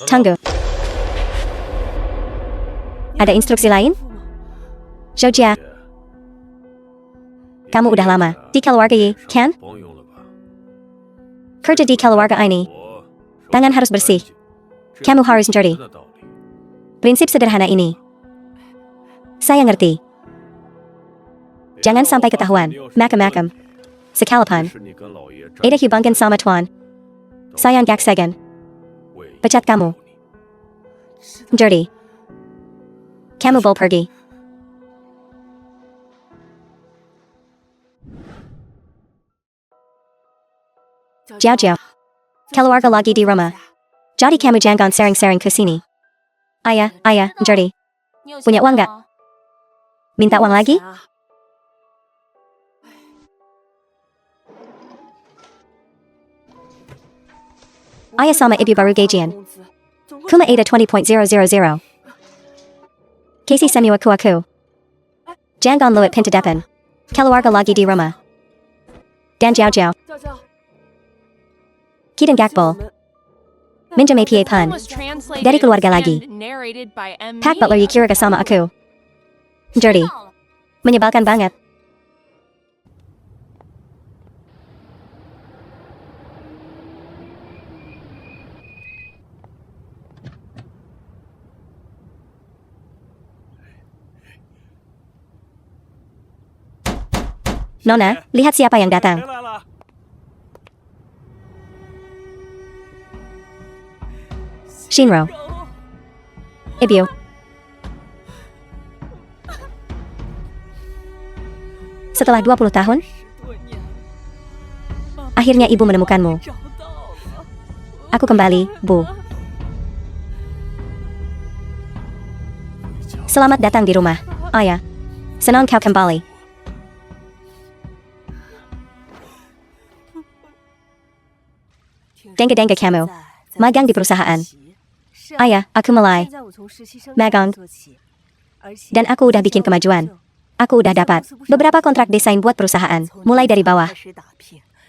Tunggu. Ada instruksi lain? Zhojia. Kamu udah lama di keluarga Yi, kan? Kerja di keluarga ini. Tangan harus bersih. Kamu harus dirty. Prinsip sederhana ini. Saya ngerti. Jangan sampai ketahuan. Makam. Sekalipun. Ada hubungan sama Tuan. Sayang gak segan. Pecat kamu. Dirty. Kamu boleh pergi. Jauh-jauh. Keluarga lagi di rumah. Jadi kamu jangan sering-sering ke sini. Ayah, Dirty. Punya uang gak? Minta uang lagi? Ayah sama ibu baru gajian. Kuma ada 20.000. Casey semua aku. Jangan luat pintu depan. Keluarga lagi di rumah. Dan jauh-jauh. Kita gakbol. Minjam APA pun. Dari keluarga lagi. Pak Butler Yakira sama aku. Dirty. Menyebalkan banget. Nona, lihat siapa yang datang. Shinro. Ibu. Setelah 20 tahun, akhirnya ibu menemukanmu. Aku kembali, Bu. Selamat datang di rumah, Ayah. Senang kau kembali. Dengga kamu. Magang di perusahaan. Ayah, aku mulai. Magang. Dan aku udah bikin kemajuan. Aku udah dapat beberapa kontrak desain buat perusahaan, mulai dari bawah.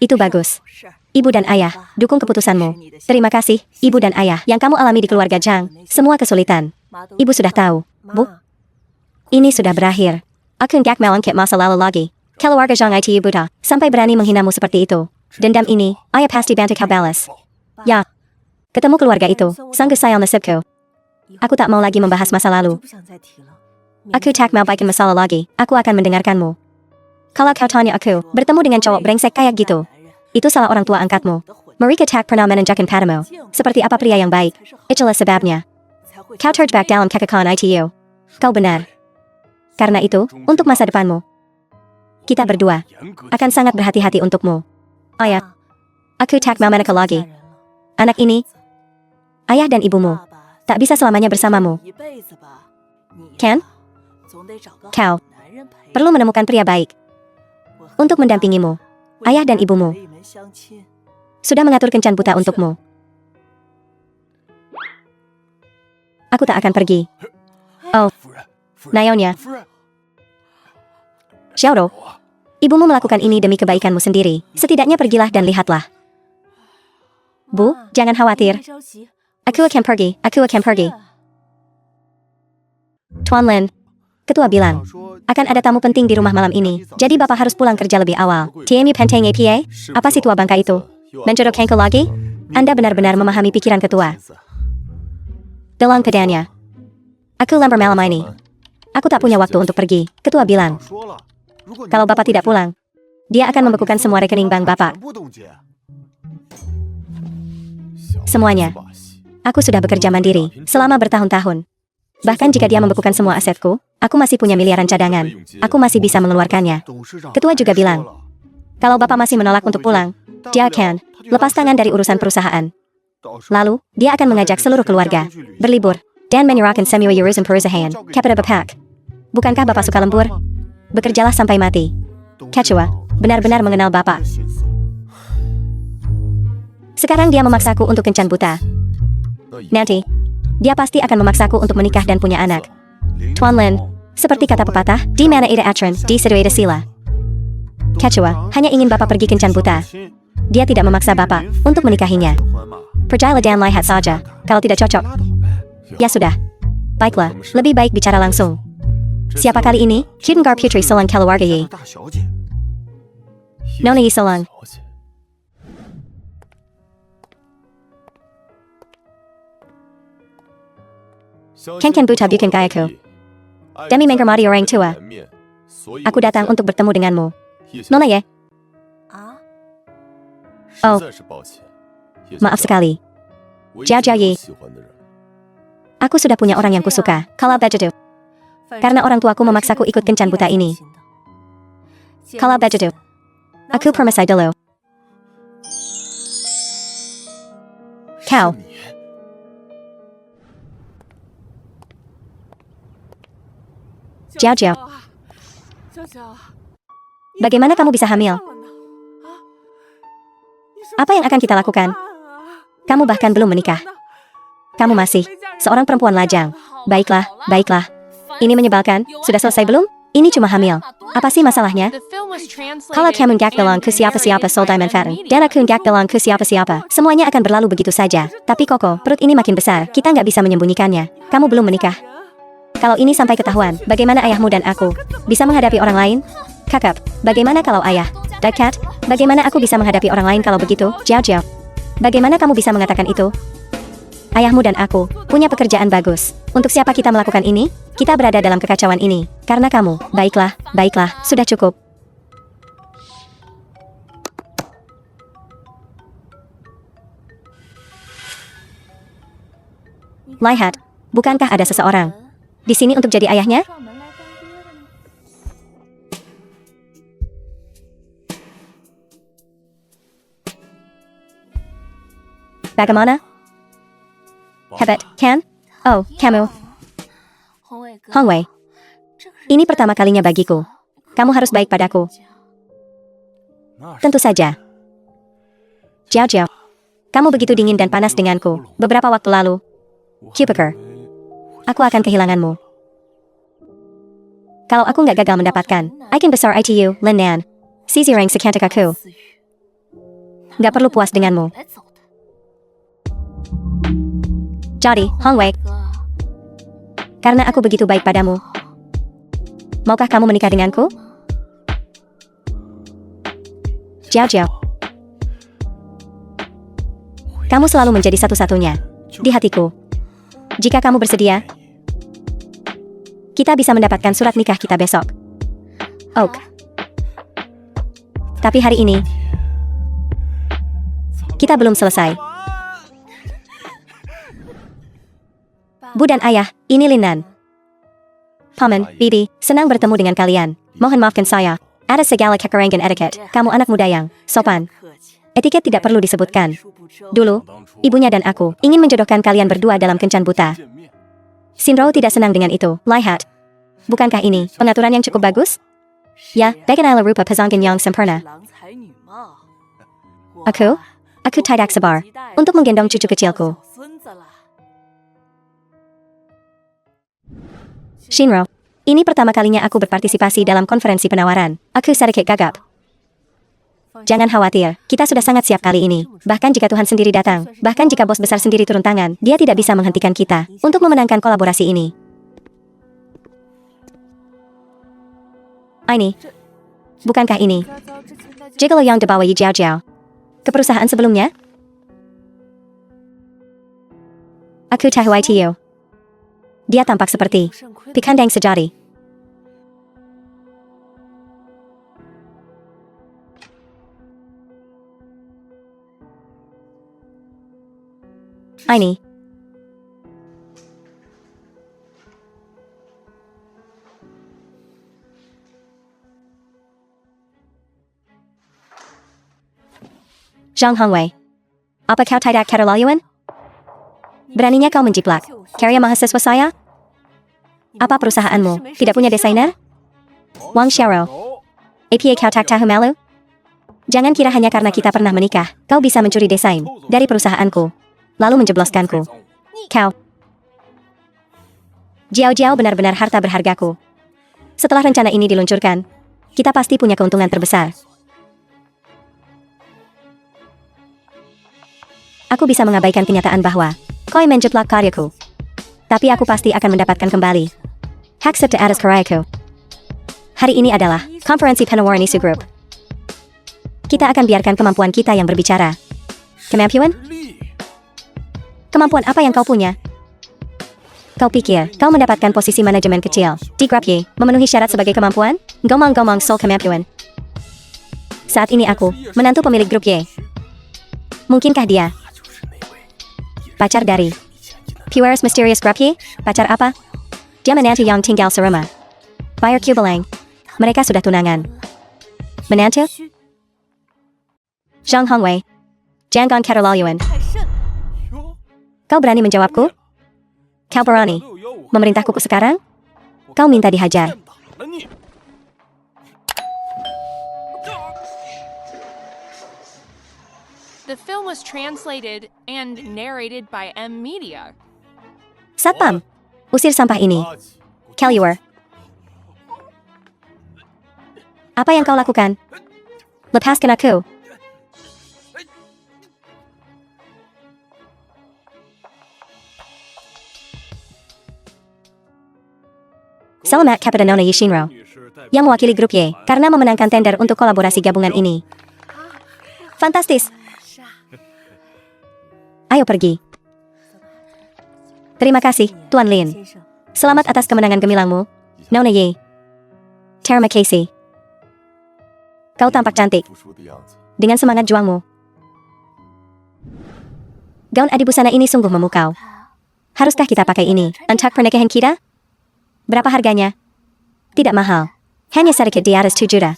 Itu bagus. Ibu dan ayah, dukung keputusanmu. Terima kasih, ibu dan ayah, yang kamu alami di keluarga Zhang. Semua kesulitan. Ibu sudah tahu, Bu. Ini sudah berakhir. Aku nggak mau angkat masa lalu lagi. Keluarga Zhang itu buta, sampai berani menghinamu seperti itu. Dendam ini, ayah pasti bantu kau balas. Ya. Ketemu keluarga itu, sanggup sayang nasibku. Aku tak mau lagi membahas masa lalu. Aku tak mau bikin masalah lagi, aku akan mendengarkanmu. Kalau kau tanya aku, bertemu dengan cowok brengsek kayak gitu, itu salah orang tua angkatmu. Mereka tak pernah menunjukkan padamu seperti apa pria yang baik. Itulah sebabnya kau terjebak dalam kekekalan ITU. Kau benar. Karena itu, untuk masa depanmu, kita berdua akan sangat berhati-hati untukmu. Ayah, aku tak mau menikah lagi. Anak ini, ayah dan ibumu, tak bisa selamanya bersamamu. Kan? Kau perlu menemukan pria baik untuk mendampingimu. Ayah dan ibumu sudah mengatur kencan buta untukmu. Aku tak akan pergi. Oh, Nyonya. Xiaoro, ibumu melakukan ini demi kebaikanmu sendiri. Setidaknya pergilah dan lihatlah. Bu, jangan khawatir. Aku akan pergi, Tuan Lin, ketua bilang, akan ada tamu penting di rumah malam ini, jadi bapak harus pulang kerja lebih awal. Tiemi Penteng APA? Apa si tua bangka itu? Menjodoh Kenko lagi? Anda benar-benar memahami pikiran ketua. Dalam keadaannya, aku lambat malam ini. Aku tak punya waktu untuk pergi, ketua bilang. Kalau bapak tidak pulang, dia akan membekukan semua rekening bank bapak. Semuanya. Aku sudah bekerja mandiri selama bertahun-tahun. Bahkan jika dia membekukan semua asetku, aku masih punya miliaran cadangan. Aku masih bisa mengeluarkannya. Ketua juga bilang, kalau bapak masih menolak untuk pulang, dia akan lepas tangan dari urusan perusahaan. Lalu, dia akan mengajak seluruh keluarga berlibur dan menyerahkan semua urusan perusahaan kepada bapak. Bukankah bapak suka lembur? Bekerjalah sampai mati. Ketua benar-benar mengenal bapak. Sekarang dia memaksaku untuk kencan buta. Nanti, dia pasti akan memaksaku untuk menikah dan punya anak. Tuan Lin, seperti kata pepatah, di mana ada aturan, di situ ada sila. Ketua hanya ingin bapak pergi kencan buta. Dia tidak memaksa bapak untuk menikahinya. Percayalah dan lihat saja, kalau tidak cocok. Ya sudah. Baiklah, lebih baik bicara langsung. Siapa kali ini? Hidenggar Putri Solang keluarga Yi. Nona Yi Solang. Ken buta bukan kayaku. Demi menghormati orang tua. Aku datang untuk bertemu denganmu. Nona ya? Oh. Maaf sekali. Jiao Jiao Yi. Aku sudah punya orang yang kusuka, kalau begitu. Karena orang tuaku memaksaku ikut kencan buta ini. Kalau begitu, aku permisi dulu. Kau. Jiao Jiao. Bagaimana kamu bisa hamil? Apa yang akan kita lakukan? Kamu bahkan belum menikah. Kamu masih seorang perempuan lajang. Baiklah, baiklah. Ini menyebalkan. Sudah selesai belum? Ini cuma hamil. Apa sih masalahnya? Kalau kamu gak bilang ke siapa-siapa soal diamond fatten, dan aku gak bilang ke siapa-siapa, semuanya akan berlalu begitu saja. Tapi Koko, perut ini makin besar. Kita nggak bisa menyembunyikannya. Kamu belum menikah. Kalau ini sampai ketahuan, bagaimana ayahmu dan aku bisa menghadapi orang lain? Kakak, bagaimana kalau ayah? Dekat, bagaimana aku bisa menghadapi orang lain kalau begitu? Jiao Jiao. Bagaimana kamu bisa mengatakan itu? Ayahmu dan aku punya pekerjaan bagus. Untuk siapa kita melakukan ini? Kita berada dalam kekacauan ini karena kamu. Baiklah, baiklah, sudah cukup. Lihat, bukankah ada seseorang di sini untuk jadi ayahnya? Bagaimana? Hebat, kan? Oh, kamu. Hong Wei. Ini pertama kalinya bagiku. Kamu harus baik padaku. Tentu saja. Jiao Jiao. Kamu begitu dingin dan panas denganku. Beberapa waktu lalu. Cupiker. Aku akan kehilanganmu. Kalau aku nggak gagal mendapatkan, I can besar ITU, Lin Nan. Sisi Rang secantik aku. Nggak perlu puas denganmu. Jadi, Hong Wei. Karena aku begitu baik padamu. Maukah kamu menikah denganku? Jiao Jiao. Kamu selalu menjadi satu-satunya di hatiku. Jika kamu bersedia, kita bisa mendapatkan surat nikah kita besok. Oak. Tapi hari ini, kita belum selesai. Bu dan ayah, ini Lin Nan. Paman, Bibi, senang bertemu dengan kalian. Mohon maafkan saya. Ada segala kekurangan etiket. Kamu anak muda yang sopan. Etiket tidak perlu disebutkan. Dulu, ibunya dan aku ingin menjodohkan kalian berdua dalam kencan buta. Shinro tidak senang dengan itu. Lihat. Bukankah ini pengaturan yang cukup bagus? Ya, bagaimana rupa pasangan yang sempurna. Aku tidak sabar untuk menggendong cucu kecilku. Shinro, ini pertama kalinya aku berpartisipasi dalam konferensi penawaran. Aku sedikit gagap. Jangan khawatir, kita sudah sangat siap kali ini. Bahkan jika Tuhan sendiri datang, bahkan jika bos besar sendiri turun tangan, dia tidak bisa menghentikan kita untuk memenangkan kolaborasi ini. Ini, bukankah ini Gigolo yang dibawa Yi Jiao Jiao ke perusahaan sebelumnya? Aku tahu ITU. Dia tampak seperti pikandang sejati. Ini. Zhang Hongwei. Apa kau tidak keterlaluan? Beraninya kau menjiplak karya mahasiswa saya? Apa perusahaanmu tidak punya desainer? Wang Xiaoro. APA kau tak tahu malu? Jangan kira hanya karena kita pernah menikah, kau bisa mencuri desain dari perusahaanku, lalu menjebloskanku. Kau. Jiao Jiao benar-benar harta berhargaku. Setelah rencana ini diluncurkan, kita pasti punya keuntungan terbesar. Aku bisa mengabaikan kenyataan bahwa kau menjeplak karyaku. Tapi aku pasti akan mendapatkan kembali hak cipta atas karyaku. Hari ini adalah konferensi penawaran isu grup. Kita akan biarkan kemampuan kita yang berbicara. Kemampuan? Kemampuan apa yang kau punya? Kau pikir kau mendapatkan posisi manajemen kecil di Grup Y memenuhi syarat sebagai kemampuan? Gomong-gomong soal kemampuan. Saat ini aku menantu pemilik Grup Y. Mungkinkah dia Pacar dari Pueris Mysterious Gruppy? Pacar apa? Dia menantu yang tinggal serumah. Bayar Kubelang. Mereka sudah tunangan. Menantu? Zhang Hongwei. Jangan keterlaluan. Kau berani menjawabku? Kau berani memerintahku sekarang? Kau minta dihajar. The film was translated and narrated by M Media. Satpam, usir sampah ini. Kellywer. Apa yang kau lakukan? Lepaskan aku. Selamat kepada Nona Yishinro yang mewakili grup Y karena memenangkan tender untuk kolaborasi gabungan ini. Fantastis. Ayo pergi. Terima kasih, Tuan Lin. Selamat atas kemenangan gemilangmu, Nona Yi. Terima kasih. Kau tampak cantik dengan semangat juangmu. Gaun adibusana ini sungguh memukau. Haruskah kita pakai ini untuk pernikahan kita? Berapa harganya? Tidak mahal. Hanya sedikit di atas 2 juta.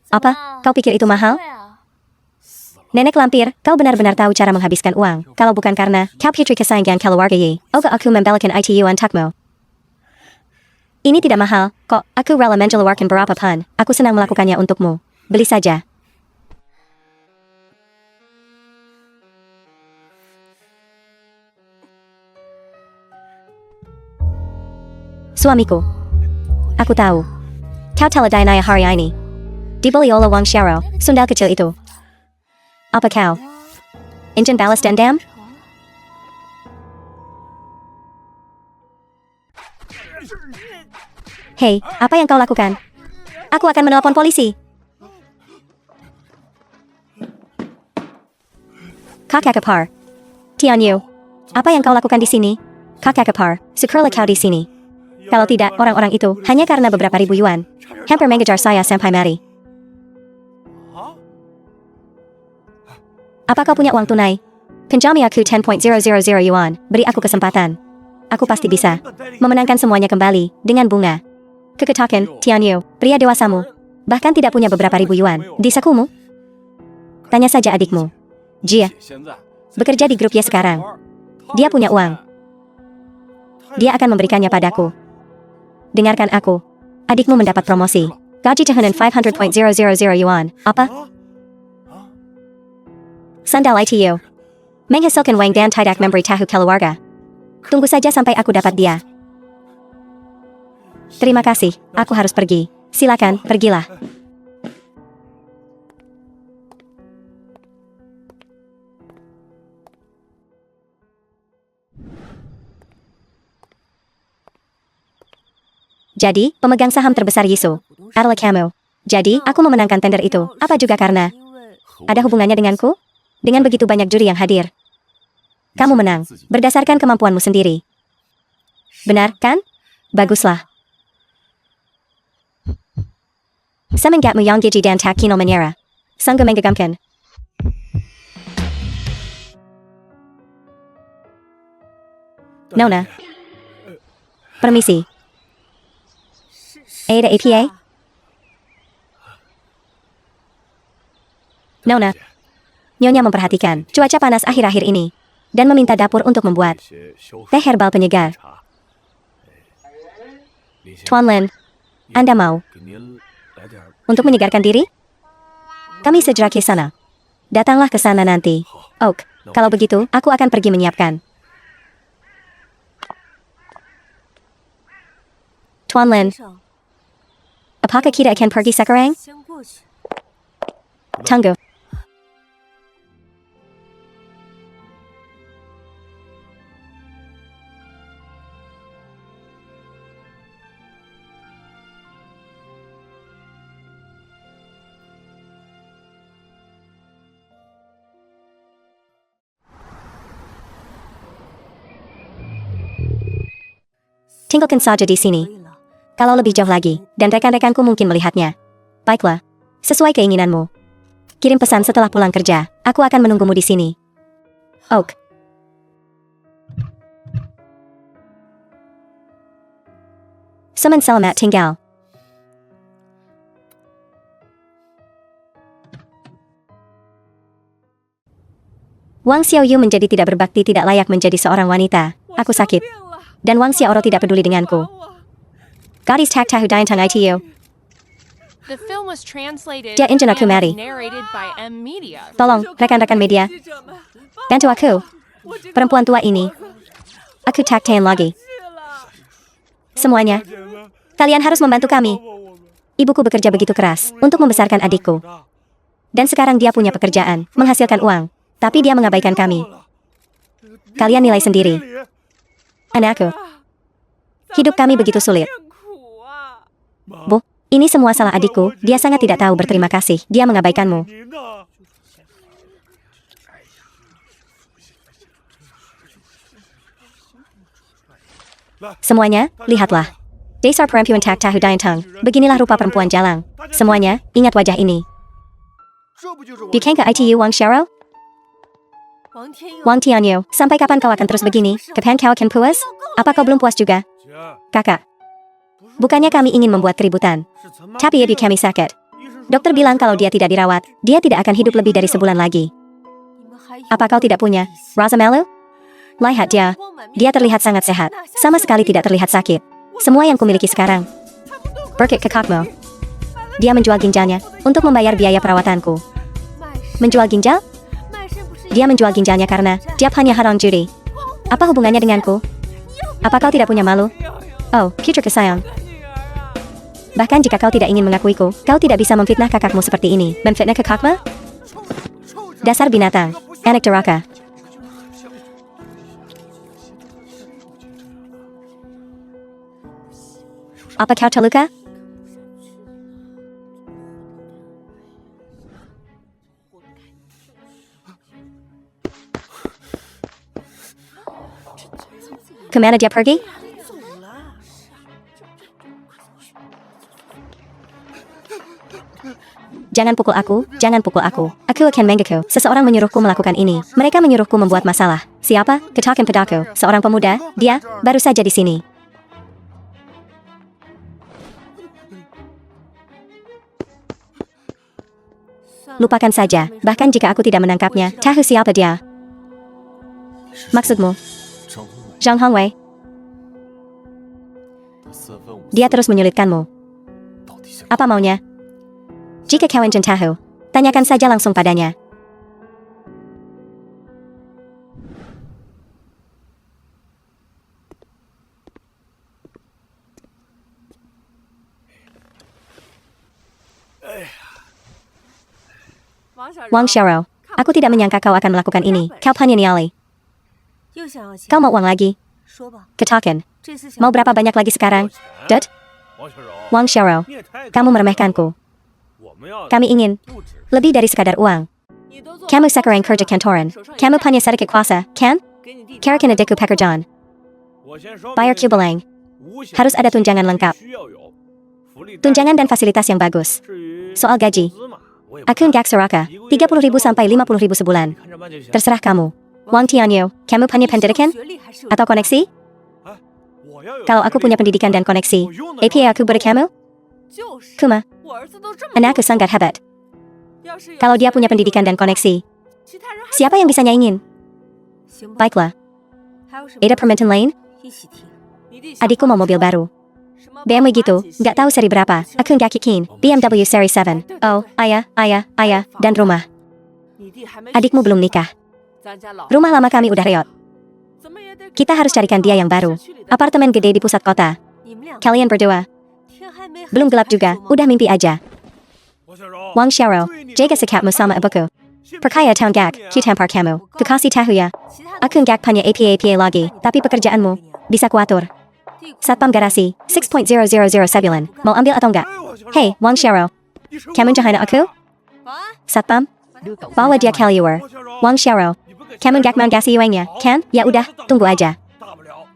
Apa? Kau pikir itu mahal? Nenek lampir, kau benar-benar tahu cara menghabiskan uang. Kalau bukan karena kau putri kesayangan keluarga Yi, oga aku membelikan ITU untukmu. Ini tidak mahal, kok. Aku rela mengeluarkan berapa pun. Aku senang melakukannya untukmu. Beli saja. Suamiku. Aku tahu. Kau telah daya hari ini. Dibeli oleh Wang Xiao, sundal kecil itu. Apa kau? Ingin balas dendam? Hei, apa yang kau lakukan? Aku akan menelpon polisi. Kakak kepar. Tian Yu, apa yang kau lakukan di sini? Kakak kepar, syukurlah kau di sini. Kalau tidak, orang-orang itu hanya karena beberapa ribu yuan. Hampir mengejar saya sampai mari. Apa kau punya uang tunai? Pinjami aku 10.000 yuan, beri aku kesempatan. Aku pasti bisa memenangkan semuanya kembali dengan bunga. Keketakan, Tian Yu, pria dewasamu, bahkan tidak punya beberapa ribu yuan di sakumu? Tanya saja adikmu. Jia, bekerja di grup Y sekarang. Dia punya uang. Dia akan memberikannya padaku. Dengarkan aku. Adikmu mendapat promosi. Gaji tahunan 500.000 yuan. Apa? Sandal ITU. Menghasilkan wang dan tidak memberi tahu keluarga. Tunggu saja sampai aku dapat dia. Terima kasih, aku harus pergi. Silakan, pergilah. Jadi, pemegang saham terbesar Yisu adalah kamu. Jadi, aku memenangkan tender itu. Apa juga karena ada hubungannya denganku? Dengan begitu banyak juri yang hadir. Kamu menang, berdasarkan kemampuanmu sendiri. Benar, kan? Baguslah. Semangatmu yang gigi dan tak kinal menyerah. Sungguh menggegamkan. Nona. Permisi. Ada APA? Nona. Nyonya memperhatikan cuaca panas akhir-akhir ini dan meminta dapur untuk membuat teh herbal penyegar. Tuan Lin, Anda mau untuk menyegarkan diri? Kami segera ke sana. Datanglah ke sana nanti. Oak, kalau begitu, aku akan pergi menyiapkan. Tuan Lin, apakah kita akan pergi sekarang? Tunggu. Tinggalkan saja di sini. Kalau lebih jauh lagi, dan rekan-rekanku mungkin melihatnya. Baiklah, sesuai keinginanmu. Kirim pesan setelah pulang kerja. Aku akan menunggumu di sini. Oak. Suman selamat tinggal. Wang Xiaoyu menjadi tidak berbakti, tidak layak menjadi seorang wanita. Aku sakit. Dan Wang Xiaoro tidak peduli denganku. Gadis tak tahu tentang itu. The film was translated Dia ingin aku and mati. narrated by M Media. Tolong, rekan-rekan media. Bantu aku. Perempuan tua ini. Aku tak tahan lagi. Semuanya. Kalian harus membantu kami. Ibuku bekerja begitu keras untuk membesarkan adikku. Dan sekarang dia punya pekerjaan, menghasilkan uang. Tapi dia mengabaikan kami. Kalian nilai sendiri. Anakku. Hidup kami begitu sulit. Bu, ini semua salah adikku. Dia sangat tidak tahu berterima kasih. Dia mengabaikanmu. Semuanya, lihatlah. Dasar perempuan tak tahu tentang. Beginilah rupa perempuan jalang. Semuanya, ingat wajah ini. Bukan ke ITU Wang Xiaoro? Wang Tianyu, sampai kapan kau akan terus begini? Kapan kau akan puas? Apa kau belum puas juga? Kakak. Bukannya kami ingin membuat keributan. Tapi ibu kami sakit. Dokter bilang kalau dia tidak dirawat, dia tidak akan hidup lebih dari sebulan lagi. Apa kau tidak punya rasa malu? Lihat dia. Dia terlihat sangat sehat. Sama sekali tidak terlihat sakit. Semua yang kumiliki sekarang. Berkit ke kakmu. Dia menjual ginjalnya untuk membayar biaya perawatanku. Menjual ginjal? Dia menjual ginjalnya karena dia hanya harang judi. Apa hubungannya denganku? Apa kau tidak punya malu? Oh, putriku sayang. Bahkan jika kau tidak ingin mengakuiku, kau tidak bisa memfitnah kakakmu seperti ini. Menfitnah kakakmu? Dasar binatang. Anak durhaka. Apa kau terluka? Kemana dia pergi? Jangan pukul aku, jangan pukul aku. Aku akan mengganggu. Seseorang menyuruhku melakukan ini. Mereka menyuruhku membuat masalah. Siapa? Katakan padaku. Seorang pemuda. Dia baru saja di sini. Lupakan saja. Bahkan jika aku tidak menangkapnya, tahu siapa dia. Maksudmu? Zhang Hongwei. Dia terus menyulitkanmu. Apa maunya? Jika kau ingin tahu, tanyakan saja langsung padanya. Wang Xiaoro, aku tidak menyangka kau akan melakukan ini. Kau hanya nyali. Kau mau uang lagi? Katakan. Mau berapa banyak lagi sekarang? Dut? Wang Xiaoro, kamu meremehkanku. Kami ingin lebih dari sekadar uang. Kamu sekarang kerja kantoran. Kamu punya sedikit kuasa, kan? Karakan adikku pekerjaan. Bayar kubelang. Harus ada tunjangan lengkap. Tunjangan dan fasilitas yang bagus. Soal gaji, aku gak seraka. 30.000 sampai 50.000 sebulan. Terserah kamu. Wang Tianyu, kamu punya pendidikan? Atau koneksi? Kalau aku punya pendidikan dan koneksi, apa aku beri kamu? Kuma, anakku sangat hebat. Kalau dia punya pendidikan dan koneksi, siapa yang bisa nyaingin? Baiklah. Ada permintaan lain? Adikku mau mobil baru. BMW gitu, nggak tahu seri berapa. Aku nggak kikin. BMW seri 7. Oh, ayah, dan rumah. Adikmu belum nikah. Rumah lama kami udah reot. Kita harus carikan dia yang baru. Apartemen gede di pusat kota. Kalian berdua. Belum gelap juga, udah mimpi aja. Wang Xiaoro, jaga sikapmu sama ibuku. Perkaya tahun gak, tampar kamu. Kekasih tahu ya. Aku gak punya APA lagi, tapi pekerjaanmu bisa kuatur. Satpam garasi, 6.0009. Mau ambil atau enggak? Hey, Wang Xiaoro. Kamu jahat aku? Satpam? Bawa dia keluar. Wang Xiaoro. Kamu gak mau kasih uangnya, kan? Ya udah, tunggu aja.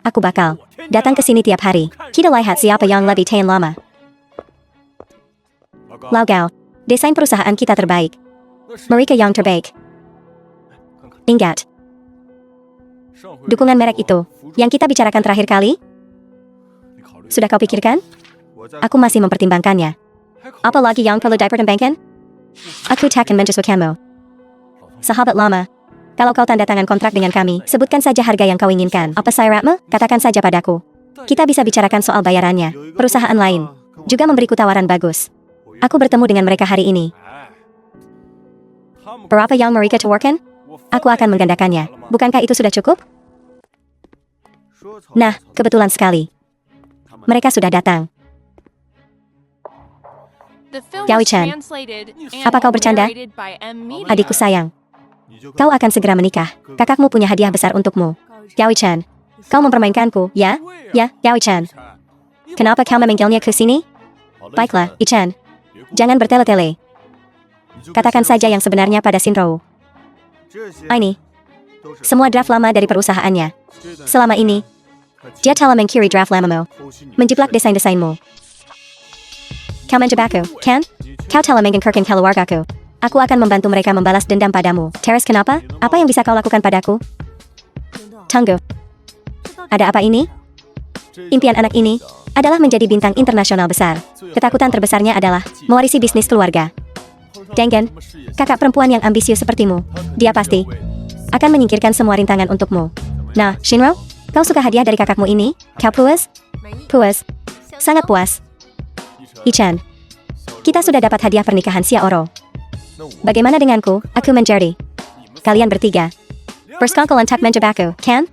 Aku bakal datang ke sini tiap hari. Kita lihat siapa yang lebih tahan lama. Laugao, desain perusahaan kita terbaik. Mereka yang terbaik. Ingat, dukungan merek itu yang kita bicarakan terakhir kali, sudah kau pikirkan? Aku masih mempertimbangkannya. Apalagi yang perlu dipertimbangkan? Aku takkan menyesuaikanmu. Sahabat lama, kalau kau tanda tangan kontrak dengan kami, sebutkan saja harga yang kau inginkan. Apa syaratmu? Katakan saja padaku. Kita bisa bicarakan soal bayarannya. Perusahaan lain juga memberiku tawaran bagus. Aku bertemu dengan mereka hari ini. Berapa yang mereka tawarkan? Aku akan menggandakannya. Bukankah itu sudah cukup? Nah, kebetulan sekali. Mereka sudah datang. The film Yao was Chen, translated and apa kau bercanda? narrated by M. Media. Adikku sayang, kau akan segera menikah. Kakakmu punya hadiah besar untukmu. Yao Chen, kau mempermainkanku, ya? Ya, Yao Chen. Kenapa kau memanggilnya ke sini? Baiklah, Chen. Jangan bertele-tele. Katakan saja yang sebenarnya pada Shinro. Ini semua draft lama dari perusahaannya. Selama ini, dia telah mengkiri draft lamamu, menjiplak desain-desainmu. Kau menjebakku, kan? Kau telah mengingkarkan keluargaku. Aku akan membantu mereka membalas dendam padamu. Teres, kenapa? Apa yang bisa kau lakukan padaku? Tunggu. Ada apa ini? Impian anak ini adalah menjadi bintang internasional besar. Ketakutan terbesarnya adalah mewarisi bisnis keluarga. Dengen, kakak perempuan yang ambisius sepertimu, dia pasti akan menyingkirkan semua rintangan untukmu. Nah, Shinro, kau suka hadiah dari kakakmu ini? Kau puas? Puas. Sangat puas. Ichan, kita sudah dapat hadiah pernikahan Xiaoro. Bagaimana denganku? Aku menjadi. Kalian bertiga bersekongkol untuk menjebakku, kan?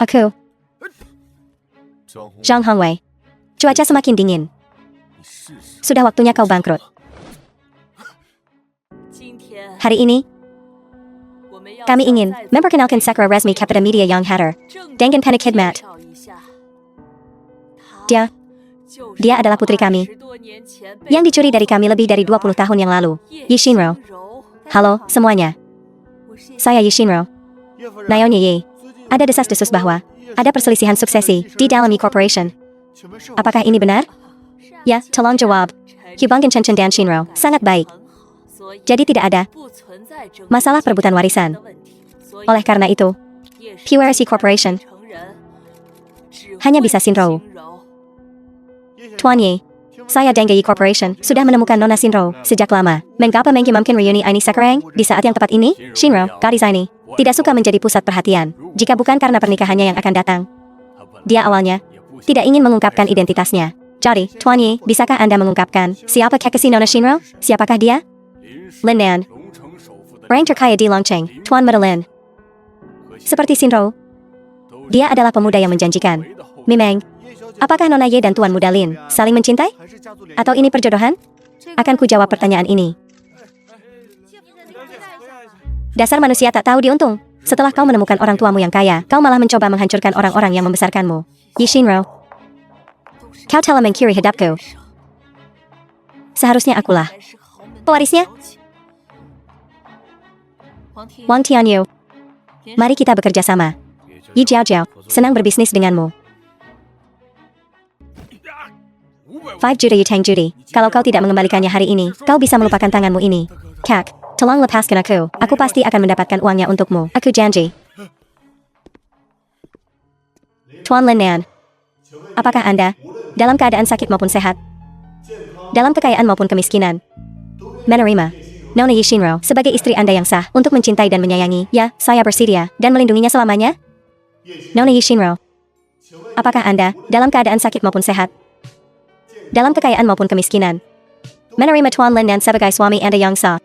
Aku Zhang Hongwei. Cuaca semakin dingin. Sudah waktunya kau bangkrut. Hari ini, kami ingin memperkenalkan Sakura resmi kepada media yang hadir. Dengan penuh khidmat. Dia adalah putri kami, yang dicuri dari kami lebih dari 20 tahun yang lalu. Yi Shinro. Halo, semuanya. Saya Yi Shinro. Naonya Yi. Ada desas-desus bahwa ada perselisihan suksesi di dalam Yi Corporation. Apakah ini benar? Ya, tolong jawab. Hubungan Chen Chen dan Shinro sangat baik. Jadi tidak ada masalah perebutan warisan. Oleh karena itu, PURC Corporation hanya bisa Shinro. Tuan Yi, saya dan Yi Corporation sudah menemukan Nona Shinro sejak lama. Mengapa mungkin reuni ini sekarang di saat yang tepat ini? Shinro, gadis ini tidak suka menjadi pusat perhatian. Jika bukan karena pernikahannya yang akan datang, dia awalnya tidak ingin mengungkapkan identitasnya. Jadi, Tuan Yi, bisakah Anda mengungkapkan siapa kekasih Nona Shinro? Siapakah dia? Lin Nan, orang terkaya di Longcheng, Tuan Madeline. Seperti Shinro, dia adalah pemuda yang menjanjikan. Memang, apakah Nona Ye dan Tuan Muda Lin saling mencintai? Atau ini perjodohan? Akan ku jawab pertanyaan ini. Dasar manusia tak tahu diuntung. Setelah kau menemukan orang tuamu yang kaya, kau malah mencoba menghancurkan orang-orang yang membesarkanmu. Yi Shinro, kau telah mengkiri hidupku. Seharusnya akulah pewarisnya. Wang Tianyu, mari kita bekerja sama. Yi Jiaojiao, senang berbisnis denganmu. 5 juta Yutang Judi. Kalau kau tidak mengembalikannya hari ini, kau bisa melupakan tanganmu ini. Kak, tolong lepaskan aku. Aku pasti akan mendapatkan uangnya untukmu. Aku janji. Tuan Lin Nan, apakah Anda dalam keadaan sakit maupun sehat, dalam kekayaan maupun kemiskinan, menerima Nona Yi Shinro sebagai istri Anda yang sah untuk mencintai dan menyayangi? Ya, saya bersedia dan melindunginya selamanya. Nona Yi Shinro, apakah Anda dalam keadaan sakit maupun sehat, dalam kekayaan maupun kemiskinan, menerima Tuan Lin Nan sebagai suami Anda yang sah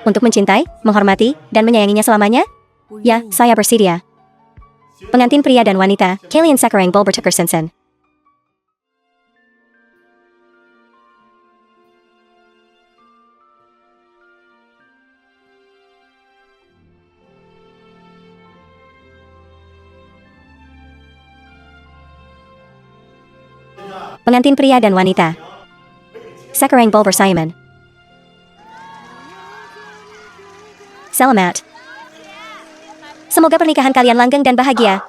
untuk mencintai, menghormati, dan menyayanginya selamanya? Ya, saya bersedia. Pengantin pria dan wanita, kalian sekarang boleh bertukar sensen. Pengantin pria dan wanita, sekarang boleh bersamaan. Selamat. Semoga pernikahan kalian langgeng dan bahagia.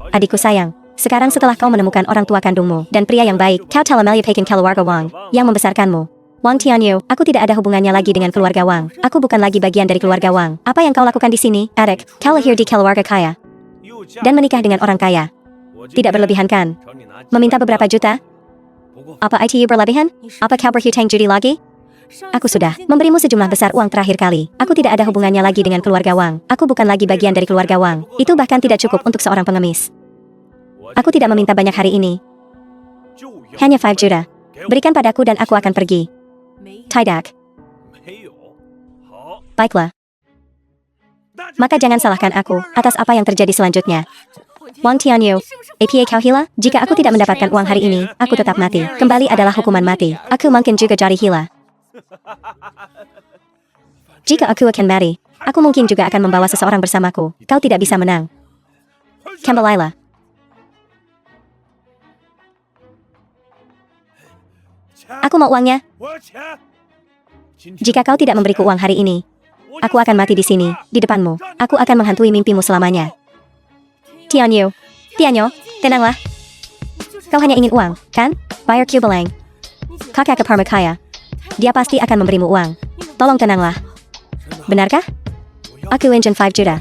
Adikku sayang. Sekarang setelah kau menemukan orang tua kandungmu dan pria yang baik, kau telah melupakan keluarga Wang yang membesarkanmu. Wang Tianyu, aku tidak ada hubungannya lagi dengan keluarga Wang. Aku bukan lagi bagian dari keluarga Wang. Apa yang kau lakukan di sini, Eric? Kau lahir di keluarga kaya dan menikah dengan orang kaya. Tidak berlebihan kan? Meminta beberapa juta? Apa ITU berlebihan? Apa kau berhutang judi lagi? Aku sudah memberimu sejumlah besar uang terakhir kali. Aku tidak ada hubungannya lagi dengan keluarga Wang. Aku bukan lagi bagian dari keluarga Wang. Itu bahkan tidak cukup untuk seorang pengemis. Aku tidak meminta banyak hari ini. Hanya 5 juta. Berikan padaku dan aku akan pergi. Tidak. Baiklah. Maka jangan salahkan aku atas apa yang terjadi selanjutnya. Wang Tianyu, APA kau hila? Jika aku tidak mendapatkan uang hari ini, aku tetap mati. Kembali adalah hukuman mati. Aku mungkin juga jadi hila. Jika aku akan mati, aku mungkin juga akan membawa seseorang bersamaku. Kau tidak bisa menang. Kembalilah. Aku mau uangnya. Jika kau tidak memberiku uang hari ini, aku akan mati di sini, di depanmu. Aku akan menghantui mimpimu selamanya. Tianyu, tenanglah. Kau hanya ingin uang, kan? Bayar Kubelang. Kakak Keparma kaya. Dia pasti akan memberimu uang. Tolong tenanglah. Benarkah? Aku ingin 5 juta.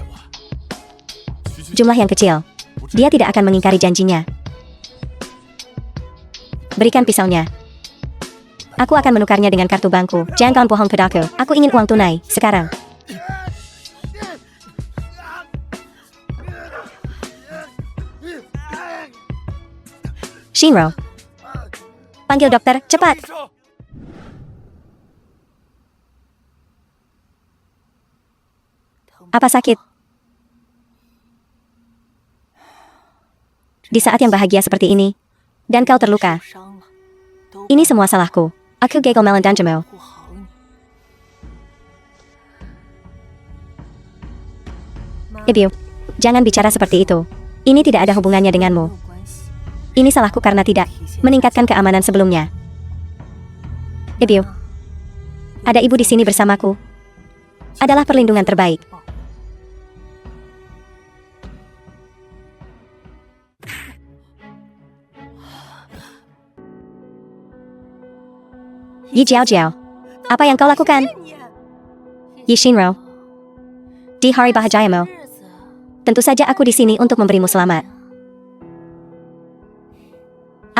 Jumlah yang kecil. Dia tidak akan mengingkari janjinya. Berikan pisaunya. Aku akan menukarnya dengan kartu bankku. Jangan bohong padaku. Aku ingin uang tunai, sekarang. Shinro. Panggil dokter, cepat. Apa sakit? Di saat yang bahagia seperti ini, dan kau terluka. Ini semua salahku. Aku gagal melandanjamu. Ibu, jangan bicara seperti itu. Ini tidak ada hubungannya denganmu. Ini salahku karena tidak meningkatkan keamanan sebelumnya. Ibu, ada ibu di sini bersamaku. Adalah perlindungan terbaik. Yi Jiao, apa yang kau lakukan? Yi Shinro, di hari bahagiamu, tentu saja aku di sini untuk memberimu selamat.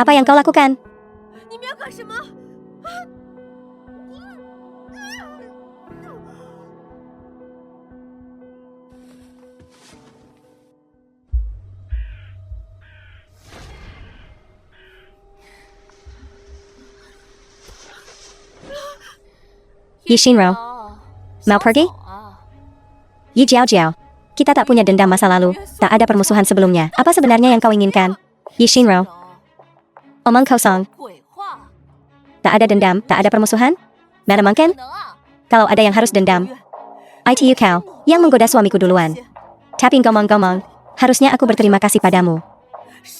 Apa yang kau lakukan? Yi Shinro, mau pergi? Yi Jiao, kita tak punya dendam masa lalu, tak ada permusuhan sebelumnya. Apa sebenarnya yang kau inginkan? Yi Shinro, omong kosong. Tak ada dendam, tak ada permusuhan? Mana mungkin? Kalau ada yang harus dendam, ITU kau, yang menggoda suamiku duluan. Tapi ngomong-ngomong, harusnya aku berterima kasih padamu.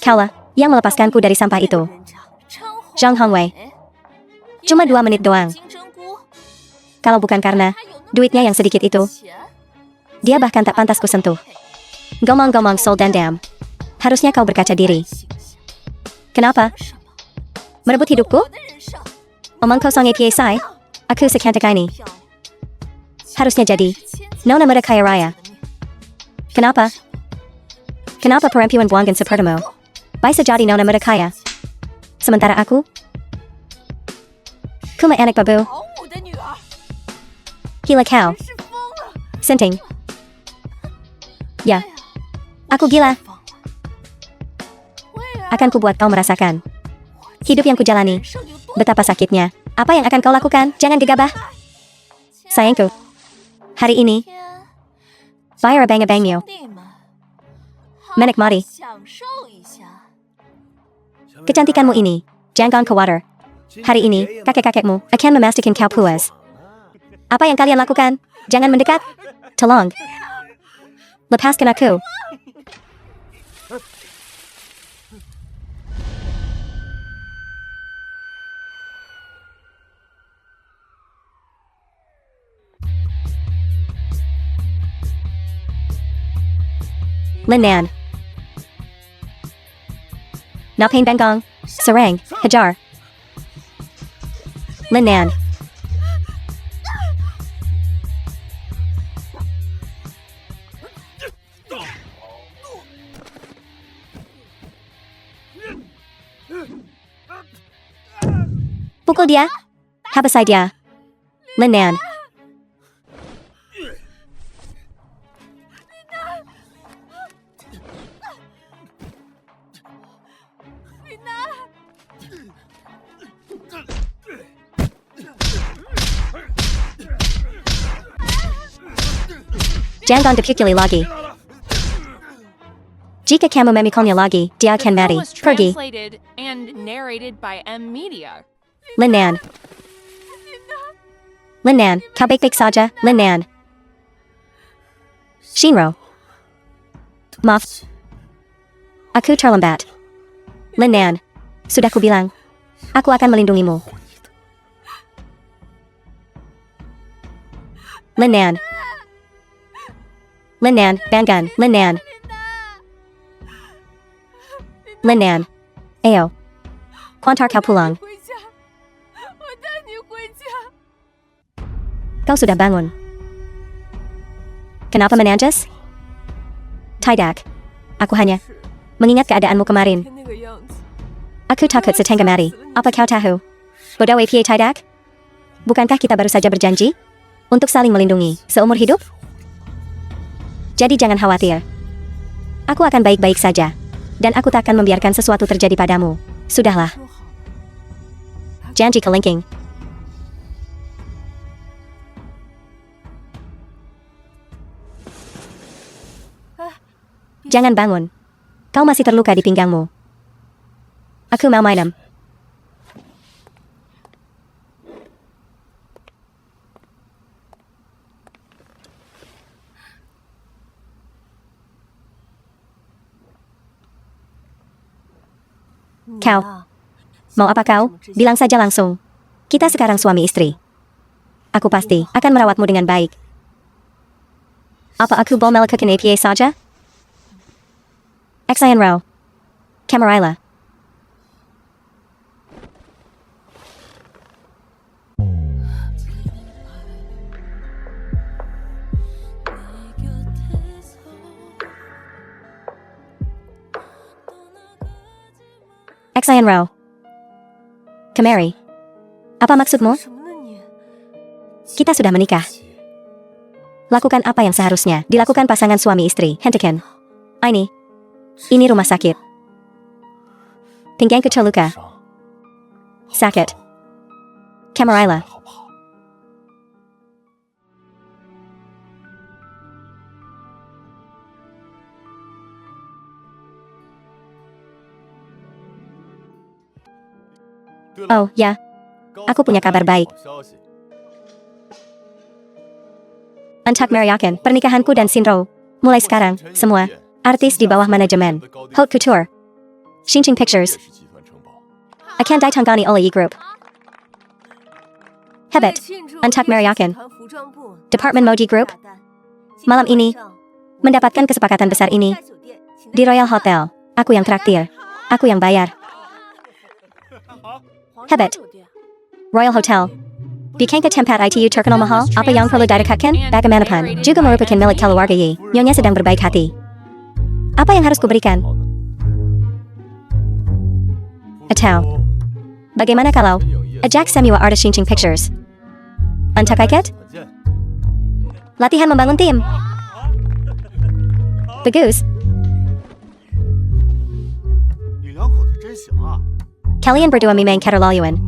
Kaulah, yang melepaskanku dari sampah itu. Zhang Hongwei. Cuma 2 menit doang. Kalau bukan karena duitnya yang sedikit itu, dia bahkan tak pantas kusentuh. Ngomong-ngomong soal dendam, harusnya kau berkaca diri. Kenapa? Merebut hidupku? Omong kosong APA Sai, aku secantik ini. Harusnya jadi nona muda kaya raya. Kenapa? Kenapa perempuan buangan sepertimu bisa jadi nona muda kaya? Sementara aku? Kuma anak babu. Gila kau. Senting. Ya. Aku gila. Akan kubuat kau merasakan hidup yang kujalani. Betapa sakitnya. Apa yang akan kau lakukan? Jangan gegabah. Sayangku. Hari ini, bayar abang-abangmu. Menikmati kecantikanmu ini. Jangan khawatir. Hari ini, kakek-kakekmu akan memastikan kau puas. Apa yang kalian lakukan? Jangan mendekat. Tolong. Lepaskan aku. Lin Nan. Napain Bengong. Sarang. Hajar. Lin Nan. Pukul dia. Habisai dia. Lin Nan. Jangan dipukuli lagi. Jika kamu memikulnya lagi, dia akan The mati. film was Pergi. translated and narrated by M Media. Lin Nan. Lin Nan, kau baik-baik saja, Lin Nan. Shinro. Maaf. Aku terlambat. Lin Nan. Sudah kubilang. Aku akan melindungimu. Lin Nan. Lin Nan, bangun, Lin Nan. Lin Nan. Ayo. Kuantar kau pulang. Kau sudah bangun. Kenapa menangis? Tidak. Aku hanya mengingat keadaanmu kemarin. Aku takut setengah mati. Apa kau tahu? Bodoh apa tidak? Bukankah kita baru saja berjanji untuk saling melindungi seumur hidup? Jadi jangan khawatir. Aku akan baik-baik saja. Dan aku tak akan membiarkan sesuatu terjadi padamu. Sudahlah. Janji kelingking. Jangan bangun. Kau masih terluka di pinggangmu. Aku mau minum. Kau. Mau apa kau? Bilang saja langsung. Kita sekarang suami istri. Aku pasti akan merawatmu dengan baik. Apa aku boleh melakukan APA saja? Xayan Rao. Kamaraila. Xayan Rao. Kemari. Apa maksudmu? Kita sudah menikah. Lakukan apa yang seharusnya dilakukan pasangan suami istri. Hentikan. Ini rumah sakit. Pinggangku terluka. Sakit. Kamaraila. Oh, ya. Aku punya kabar baik. Untuk merayakan pernikahanku dan Shinro. Mulai sekarang, semua artis di bawah manajemen Haute Couture, Xinqing Pictures akan ditangani oleh E-Group. Hebat. Untuk merayakan Department Moji Group malam ini mendapatkan kesepakatan besar ini di Royal Hotel. Aku yang traktir. Aku yang bayar. Hebat. Royal Hotel. Bukankah tempat ITU terkenal mahal? Apa yang perlu didekatkan? Bagaimanapun, juga merupakan milik keluarga Yi. Nyonya sedang berbaik hati. Apa yang harus kuberikan? Atau, bagaimana kalau ajak semua artis Xinqing Pictures? Untuk ikut? Latihan membangun tim. Bagus. Kalian berdua memang keterlaluan.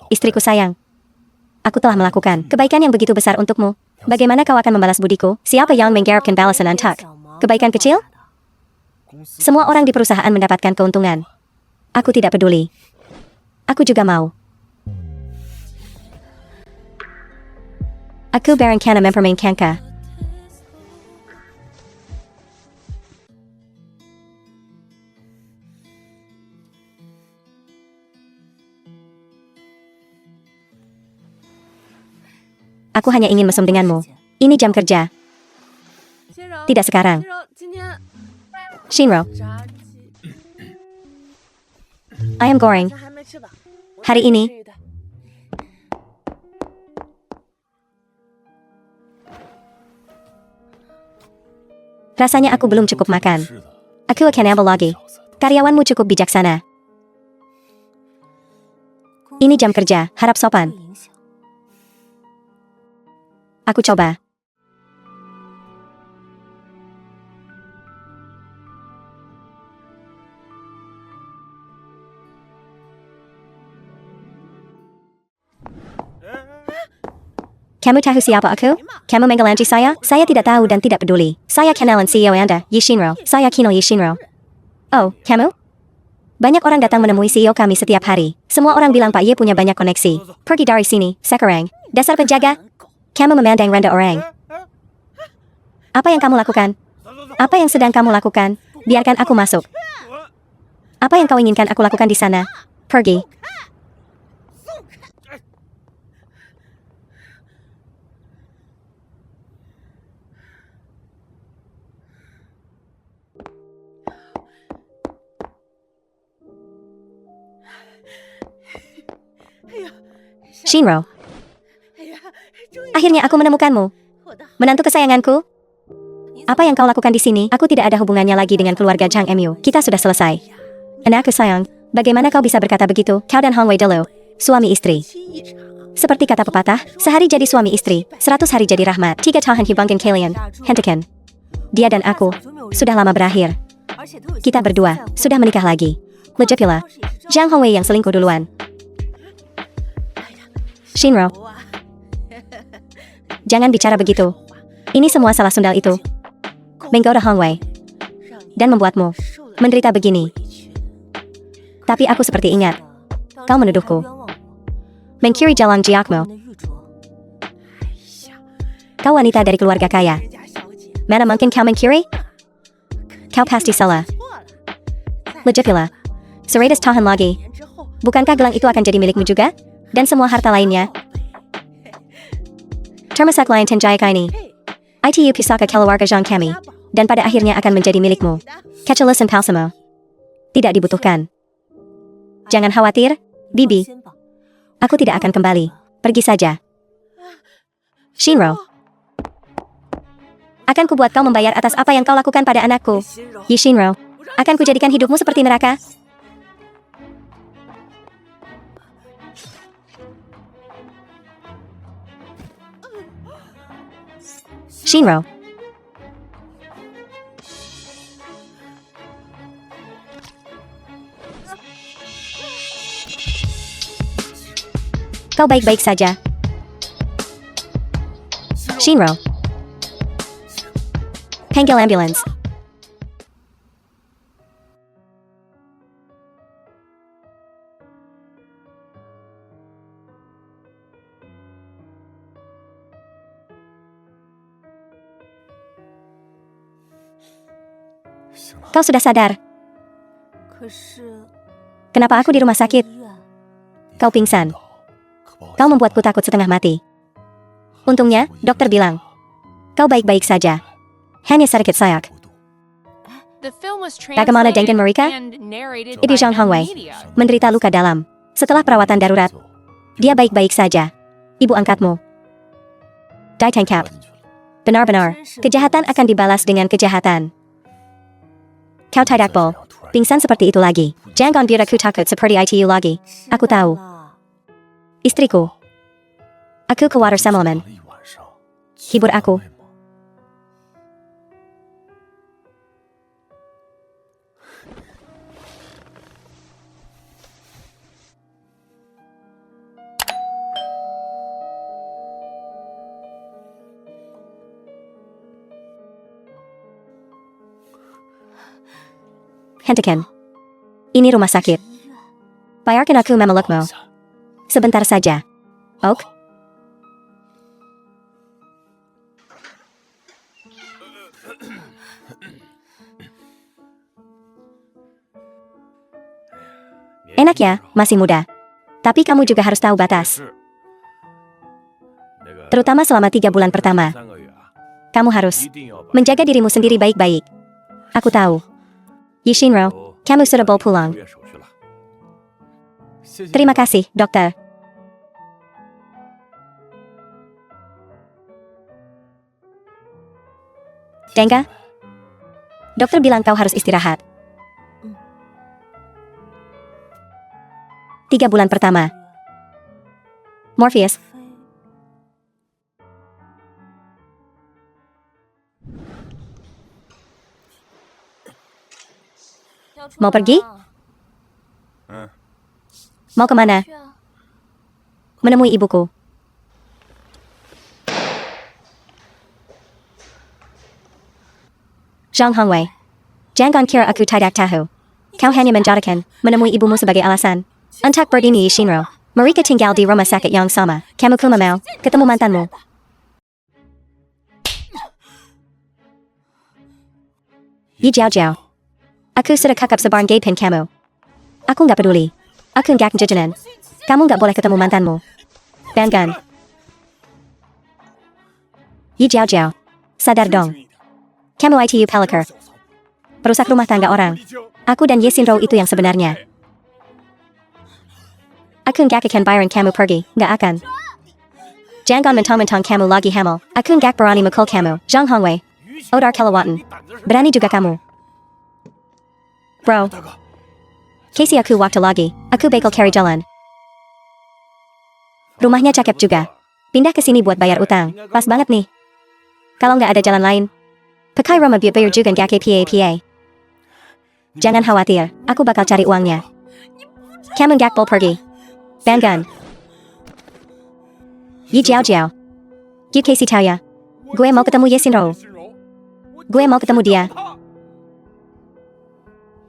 Istriku sayang, aku telah melakukan kebaikan yang begitu besar untukmu. Bagaimana kau akan membalas budiku? Siapa yang mengharapkan balasan untuk kebaikan kecil? Semua orang di perusahaan mendapatkan keuntungan. Aku tidak peduli. Aku juga mau. Aku berencana mempermainkannya. Aku hanya ingin mesum denganmu. Ini jam kerja. Tidak sekarang. Shinro, ayam goreng. Hari ini, rasanya aku belum cukup makan. Aku akan ambil lagi. Karyawanmu cukup bijaksana. Ini jam kerja, harap sopan. Aku coba. Kamu tahu siapa aku? Kamu menggelanji saya? Saya tidak tahu dan tidak peduli. Saya kenalan CEO Anda, Yi Shinro. Saya Kino Yi Shinro. Oh, kamu? Banyak orang datang menemui CEO kami setiap hari. Semua orang bilang Pak Ye punya banyak koneksi. Pergi dari sini, sekarang. Dasar penjaga. Kamu memandang rendah orang. Apa yang kamu lakukan? Apa yang sedang kamu lakukan? Biarkan aku masuk. Apa yang kau inginkan aku lakukan di sana? Pergi. Shinro. Akhirnya aku menemukanmu. Menantu kesayanganku. Apa yang kau lakukan di sini? Aku tidak ada hubungannya lagi dengan keluarga Zhang Mu. Kita sudah selesai. Anakku sayang, bagaimana kau bisa berkata begitu? Kau dan Hong Wei dulu, suami istri. Seperti kata pepatah, sehari jadi suami istri, 100 hari jadi rahmat. 3 tahun hubungan kalian, hentikan. Dia dan aku sudah lama berakhir. Kita berdua sudah menikah lagi. Lagi pula, Zhang Hong Wei yang selingkuh duluan. Shinro, jangan bicara begitu. Ini semua salah sundal itu. Menggoda Hong Wei dan membuatmu menderita begini. Tapi aku seperti ingat, kau menuduhku mengkiri jalan jiakmu. Kau wanita dari keluarga kaya. Mana mungkin kau mengkiri? Kau pasti salah. Lagi pula, 100 tahun lagi, bukankah gelang itu akan jadi milikmu juga? Dan semua harta lainnya. Termasuk lain Tenjayaka ini. ITU pusaka keluarga Zhang kami. Dan pada akhirnya akan menjadi milikmu. Kecerdasan palsumu tidak dibutuhkan. Jangan khawatir, Bibi. Aku tidak akan kembali. Pergi saja. Shinro. Akan kubuat kau membayar atas apa yang kau lakukan pada anakku. Yi Shinro. Akan kujadikan hidupmu seperti neraka. Shinro. Kau baik-baik saja. Shinro. Panggil ambulance. Kau sudah sadar. Kenapa aku di rumah sakit? Kau pingsan. Kau membuatku takut setengah mati. Untungnya, dokter bilang, kau baik-baik saja. Hanya sedikit sayak. The film was Bagaimana dengan translated mereka? and narrated Ibu by Zhang Hongwei media. menderita luka dalam. Setelah perawatan darurat, dia baik-baik saja. Ibu angkatmu ditangkap. Benar-benar, kejahatan akan dibalas dengan kejahatan. Kau tidak boleh pingsan seperti itu lagi. Jangan biar aku takut seperti ITU lagi. Aku tahu. Istriku. Aku khawatir semalaman. Hibur aku. Hentikan. Ini rumah sakit. Biarkan aku memelukmu. Sebentar saja. Ok? Enak ya, masih muda. Tapi kamu juga harus tahu batas. Terutama selama 3 bulan pertama. Kamu harus menjaga dirimu sendiri baik-baik. Aku tahu. Yi Shinro, kamu sudah boleh pulang. Terima kasih, dokter. Dengga? Dokter bilang kau harus istirahat. 3 bulan pertama. Morpheus. Mau pergi? Mau kemana? Menemui ibuku. Zhang Hongwei. Jangan kira aku tidak tahu. Kau hanya menjadikan menemui ibumu sebagai alasan. Untuk berdini Yi Shinro. Mereka tinggal di rumah sakit yang sama. Kamu cuma mau ketemu mantanmu. Yi Jiao Jiao. Aku sudah kakap sebarang gay pin kamu. Aku nggak peduli. Aku nggak jajanan. Kamu nggak boleh ketemu mantanmu. Banggan. Yi Jiao Jiao. Sadar dong. Kamu itu pelikar. Perusak rumah tangga orang. Aku dan Yi Shinro itu yang sebenarnya. Aku nggak akan bayarin kamu pergi. Nggak akan. Jangan mentang-mentang kamu lagi hamil. Aku nggak berani mukul kamu. Zhang Hongwei. Odar kelewatan. Berani juga kamu. Bro. Casey aku waktu lagi. Aku bakal cari jalan. Rumahnya cakep juga. Pindah ke sini buat bayar utang. Pas banget nih. Kalau nggak ada jalan lain. Pakai rumah buat bayar juga nggak PA. Jangan khawatir. Aku bakal cari uangnya. Kamu nggak boleh pergi. Banggan. Yi Jiao Jiao. Gue Casey tahu ya. Gue mau ketemu Yi Shinro. Gue mau ketemu dia.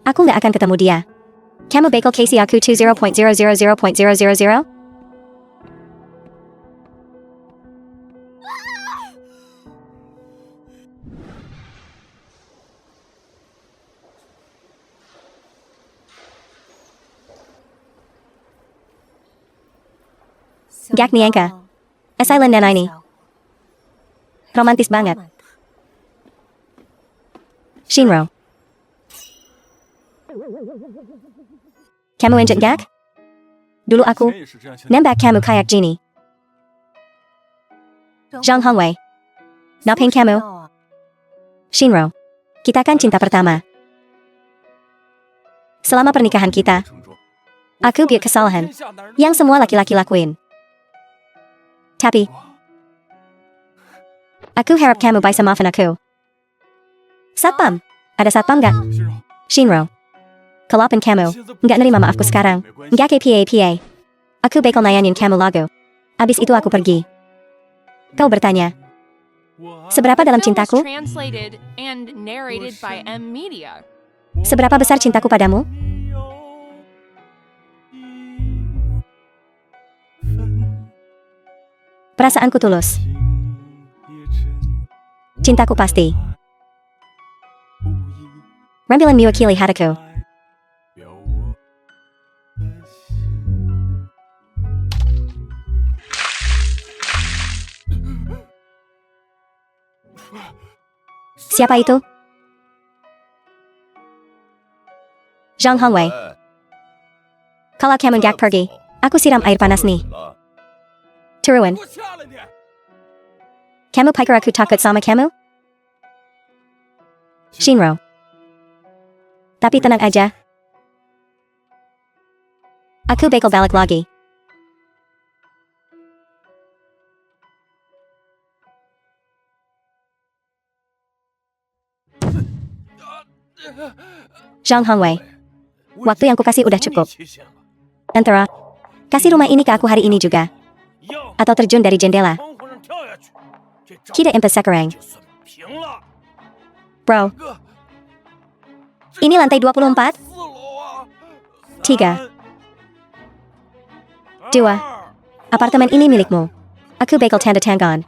Aku nggak akan ketemu dia. Kamu bakal Casey aku 20.000.000.000? Gak nyangka. Asylum dan ini. Romantis banget. Shinro. Kamu injek gak? Dulu aku nembak kamu kayak gini. Zhang Hongwei. Ngapain kamu? Shinro. Kita kan cinta pertama. Selama pernikahan kita, aku buat kesalahan yang semua laki-laki lakuin. Tapi, aku harap kamu bisa maafin aku. Satpam. Ada satpam gak? Shinro. Kalaupun kamu nggak nerima maafku sekarang, nggak PA. Aku bakal nayanin kamu lagu. Abis itu aku pergi. Kau bertanya, seberapa dalam Film was cintaku? translated and narrated by M Media. Seberapa besar cintaku padamu? Perasaanku tulus. Cintaku pasti. Rembilan mewakili hatiku. Siapa itu? Zhang Hongwei. Kalau kamu nggak pergi, aku siram air panas nih. Turuan. Kamu pikir aku takut sama kamu? Shinro. Tapi tenang aja. Aku bakal balik lagi. Zhang Hongwei. Waktu yang ku kasih udah cukup. Antara kasih rumah ini ke aku hari ini juga. Atau terjun dari jendela. Kita impas sekarang. Bro. Ini lantai 24? 3. 2. Apartemen ini milikmu. Aku bakal tanda tangan.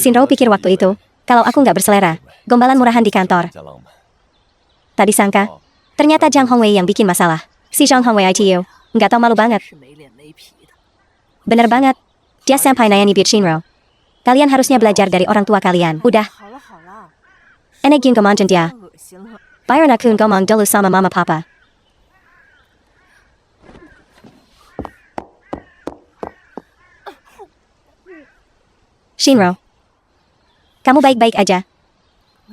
Shinro pikir waktu itu, Kalau aku nggak berselera, gombalan murahan di kantor. Tak disangka, ternyata Zhang Hongwei yang bikin masalah. Si Zhang Hongwei ITU, nggak tau malu banget. Bener banget, dia sampai Nayani Beat Shinro. Kalian harusnya belajar dari orang tua kalian. Udah. Enek yun gomong dia. Byron akun gomong dulu sama mama papa. Shinro, kamu baik-baik aja.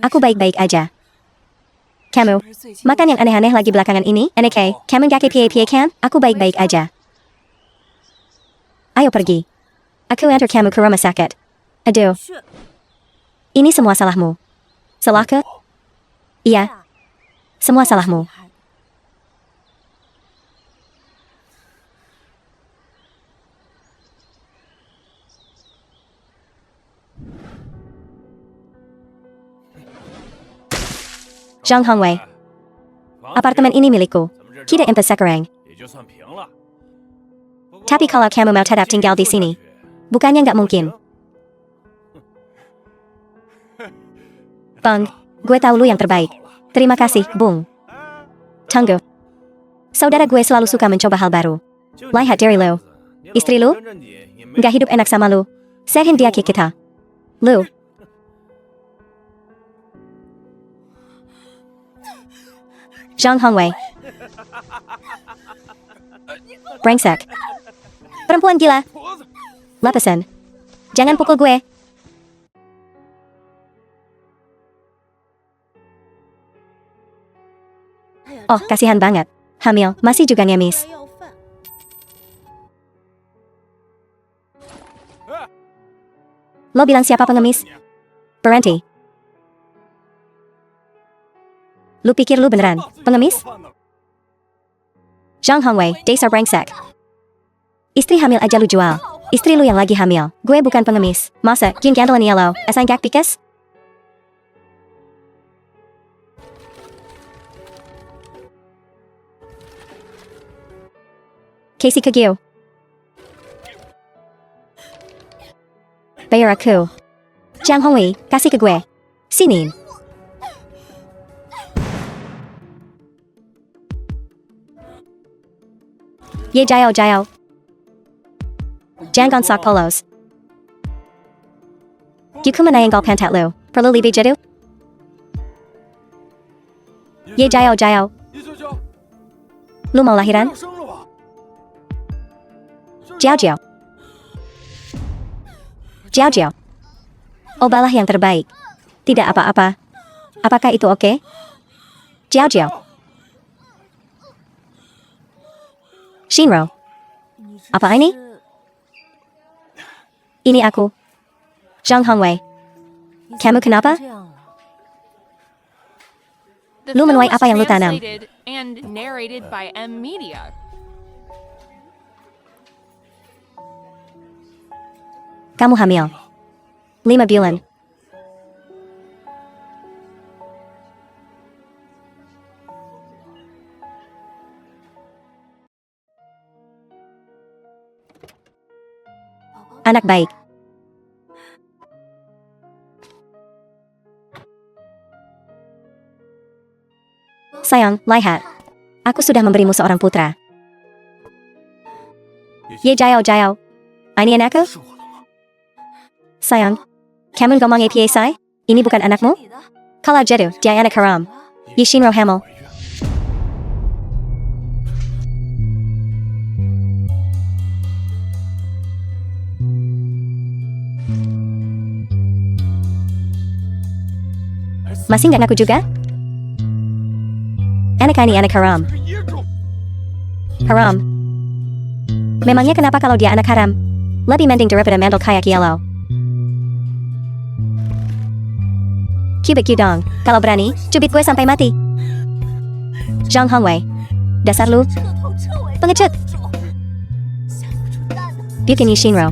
Aku baik-baik aja. Kamu, makan yang aneh-aneh lagi belakangan ini, NK, kamu gak pie-pie kan? Aku baik-baik aja. Ayo pergi. Aku antar kamu ke rumah sakit. Aduh. Ini semua salahmu. Salahku? Iya. Semua salahmu. Zhang Hongwei. Apartemen ini milikku. Kita impas sekarang. Tapi kalau kamu mau tetap tinggal di sini, bukannya nggak mungkin. Bang, gue tahu lu yang terbaik. Terima kasih, Bung. Tunggu. Saudara gue selalu suka mencoba hal baru. Lihat dari lu. Istri lu? Nggak hidup enak sama lu. Serahin dia ke kita. Lu. Zhang Hongwei. Brengsek. Perempuan gila. Lepasan. Jangan pukul gue. Oh, kasihan banget. Hamil, masih juga ngemis. Lo bilang siapa pengemis? Berhenti. Lu pikir lu beneran pengemis? Zhang Hongwei, dasar brengsek. Istri hamil aja lu jual. Istri lu yang lagi hamil. Gue bukan pengemis. Masa, yun gandalan yellow, asang gak pikas? Casey Kagyu. Bayar aku. Zhang Hongwei, kasih ke gue. Sini. Ye Jao Jao. Jangan sok polos. Yuku menayanggal pantat lu. Perlu lebih jadu? Ye Jao Jao. Lu mau lahiran? Jiao Jiao. Jiao Jiao. Obalah yang terbaik. Tidak apa-apa. Apakah itu oke? Jiao Jiao. Shinro. Apa ini? Ini aku. Zhang Hongwei. Kamu kenapa? The Lu film menuai was apa yang lu tanam? translated and narrated by M Media. Kamu hamil. 5 bulan. Anak baik. Sayang, lihat. Aku sudah memberimu seorang putra. Ye Jao Jao. Ini anakku? Sayang, kamu ngomong apa say? Ini bukan anakmu? Kalau jatuh, dia anak haram. Ye Shinro hamil. Masih nggak ngaku juga? Anak ini anak haram. Haram. Memangnya kenapa kalau dia anak haram? Lebih mending daripada mandel kayak yellow. Cubit dong. Kalau berani, cubit gue sampai mati. Zhang Hongwei. Dasar lu. Pengecut. Bukan Yi Shinro.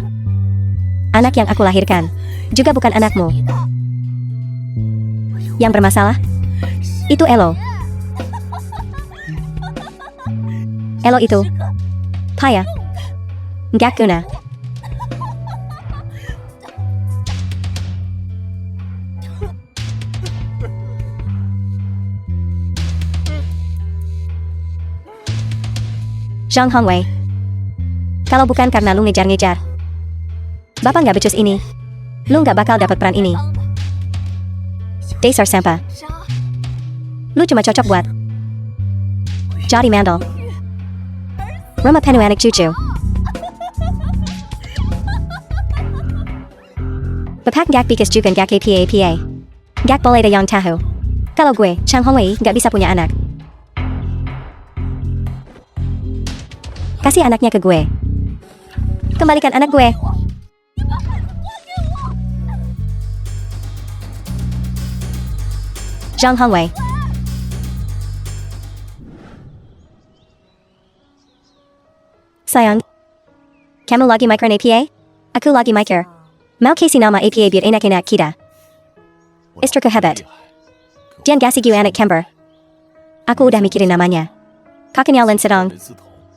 Anak yang aku lahirkan. Juga bukan anakmu. Yang bermasalah? Itu Elo. Elo itu payah. Nggak guna. Zhang Hongwei. Kalau bukan karena lu ngejar-ngejar bapak nggak becus ini, lu nggak bakal dapat peran ini. Dasar sampah. Lu cuma cocok buat jadi mandel. Rumah penuh anak cucu. Bapak gak bikas juga gak apa-apa. Gak boleh ada yang tahu. Kalau gue, Zhang Hongwei, gak bisa punya anak. Kasih anaknya ke gue. Kembalikan anak gue. Zhang Hongwei. Sayang, kamu lagi mikir APA? Aku lagi mikir. Mau kasih nama APA biar enak-enak kita. Istriku hebat. Jangan kasih gue anak kembar. Aku udah mikirin namanya. Kakaknya Lin Sedong.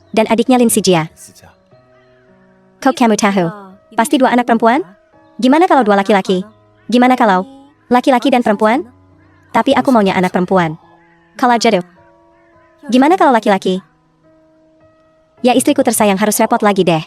Dan adiknya Lin Sijia. Kok kamu tahu? Pasti 2 anak perempuan? Gimana kalau 2 laki-laki? Gimana kalau laki-laki dan perempuan? Tapi aku maunya anak perempuan. Kalau jatuh. Gimana kalau laki-laki? Ya istriku tersayang harus repot lagi deh.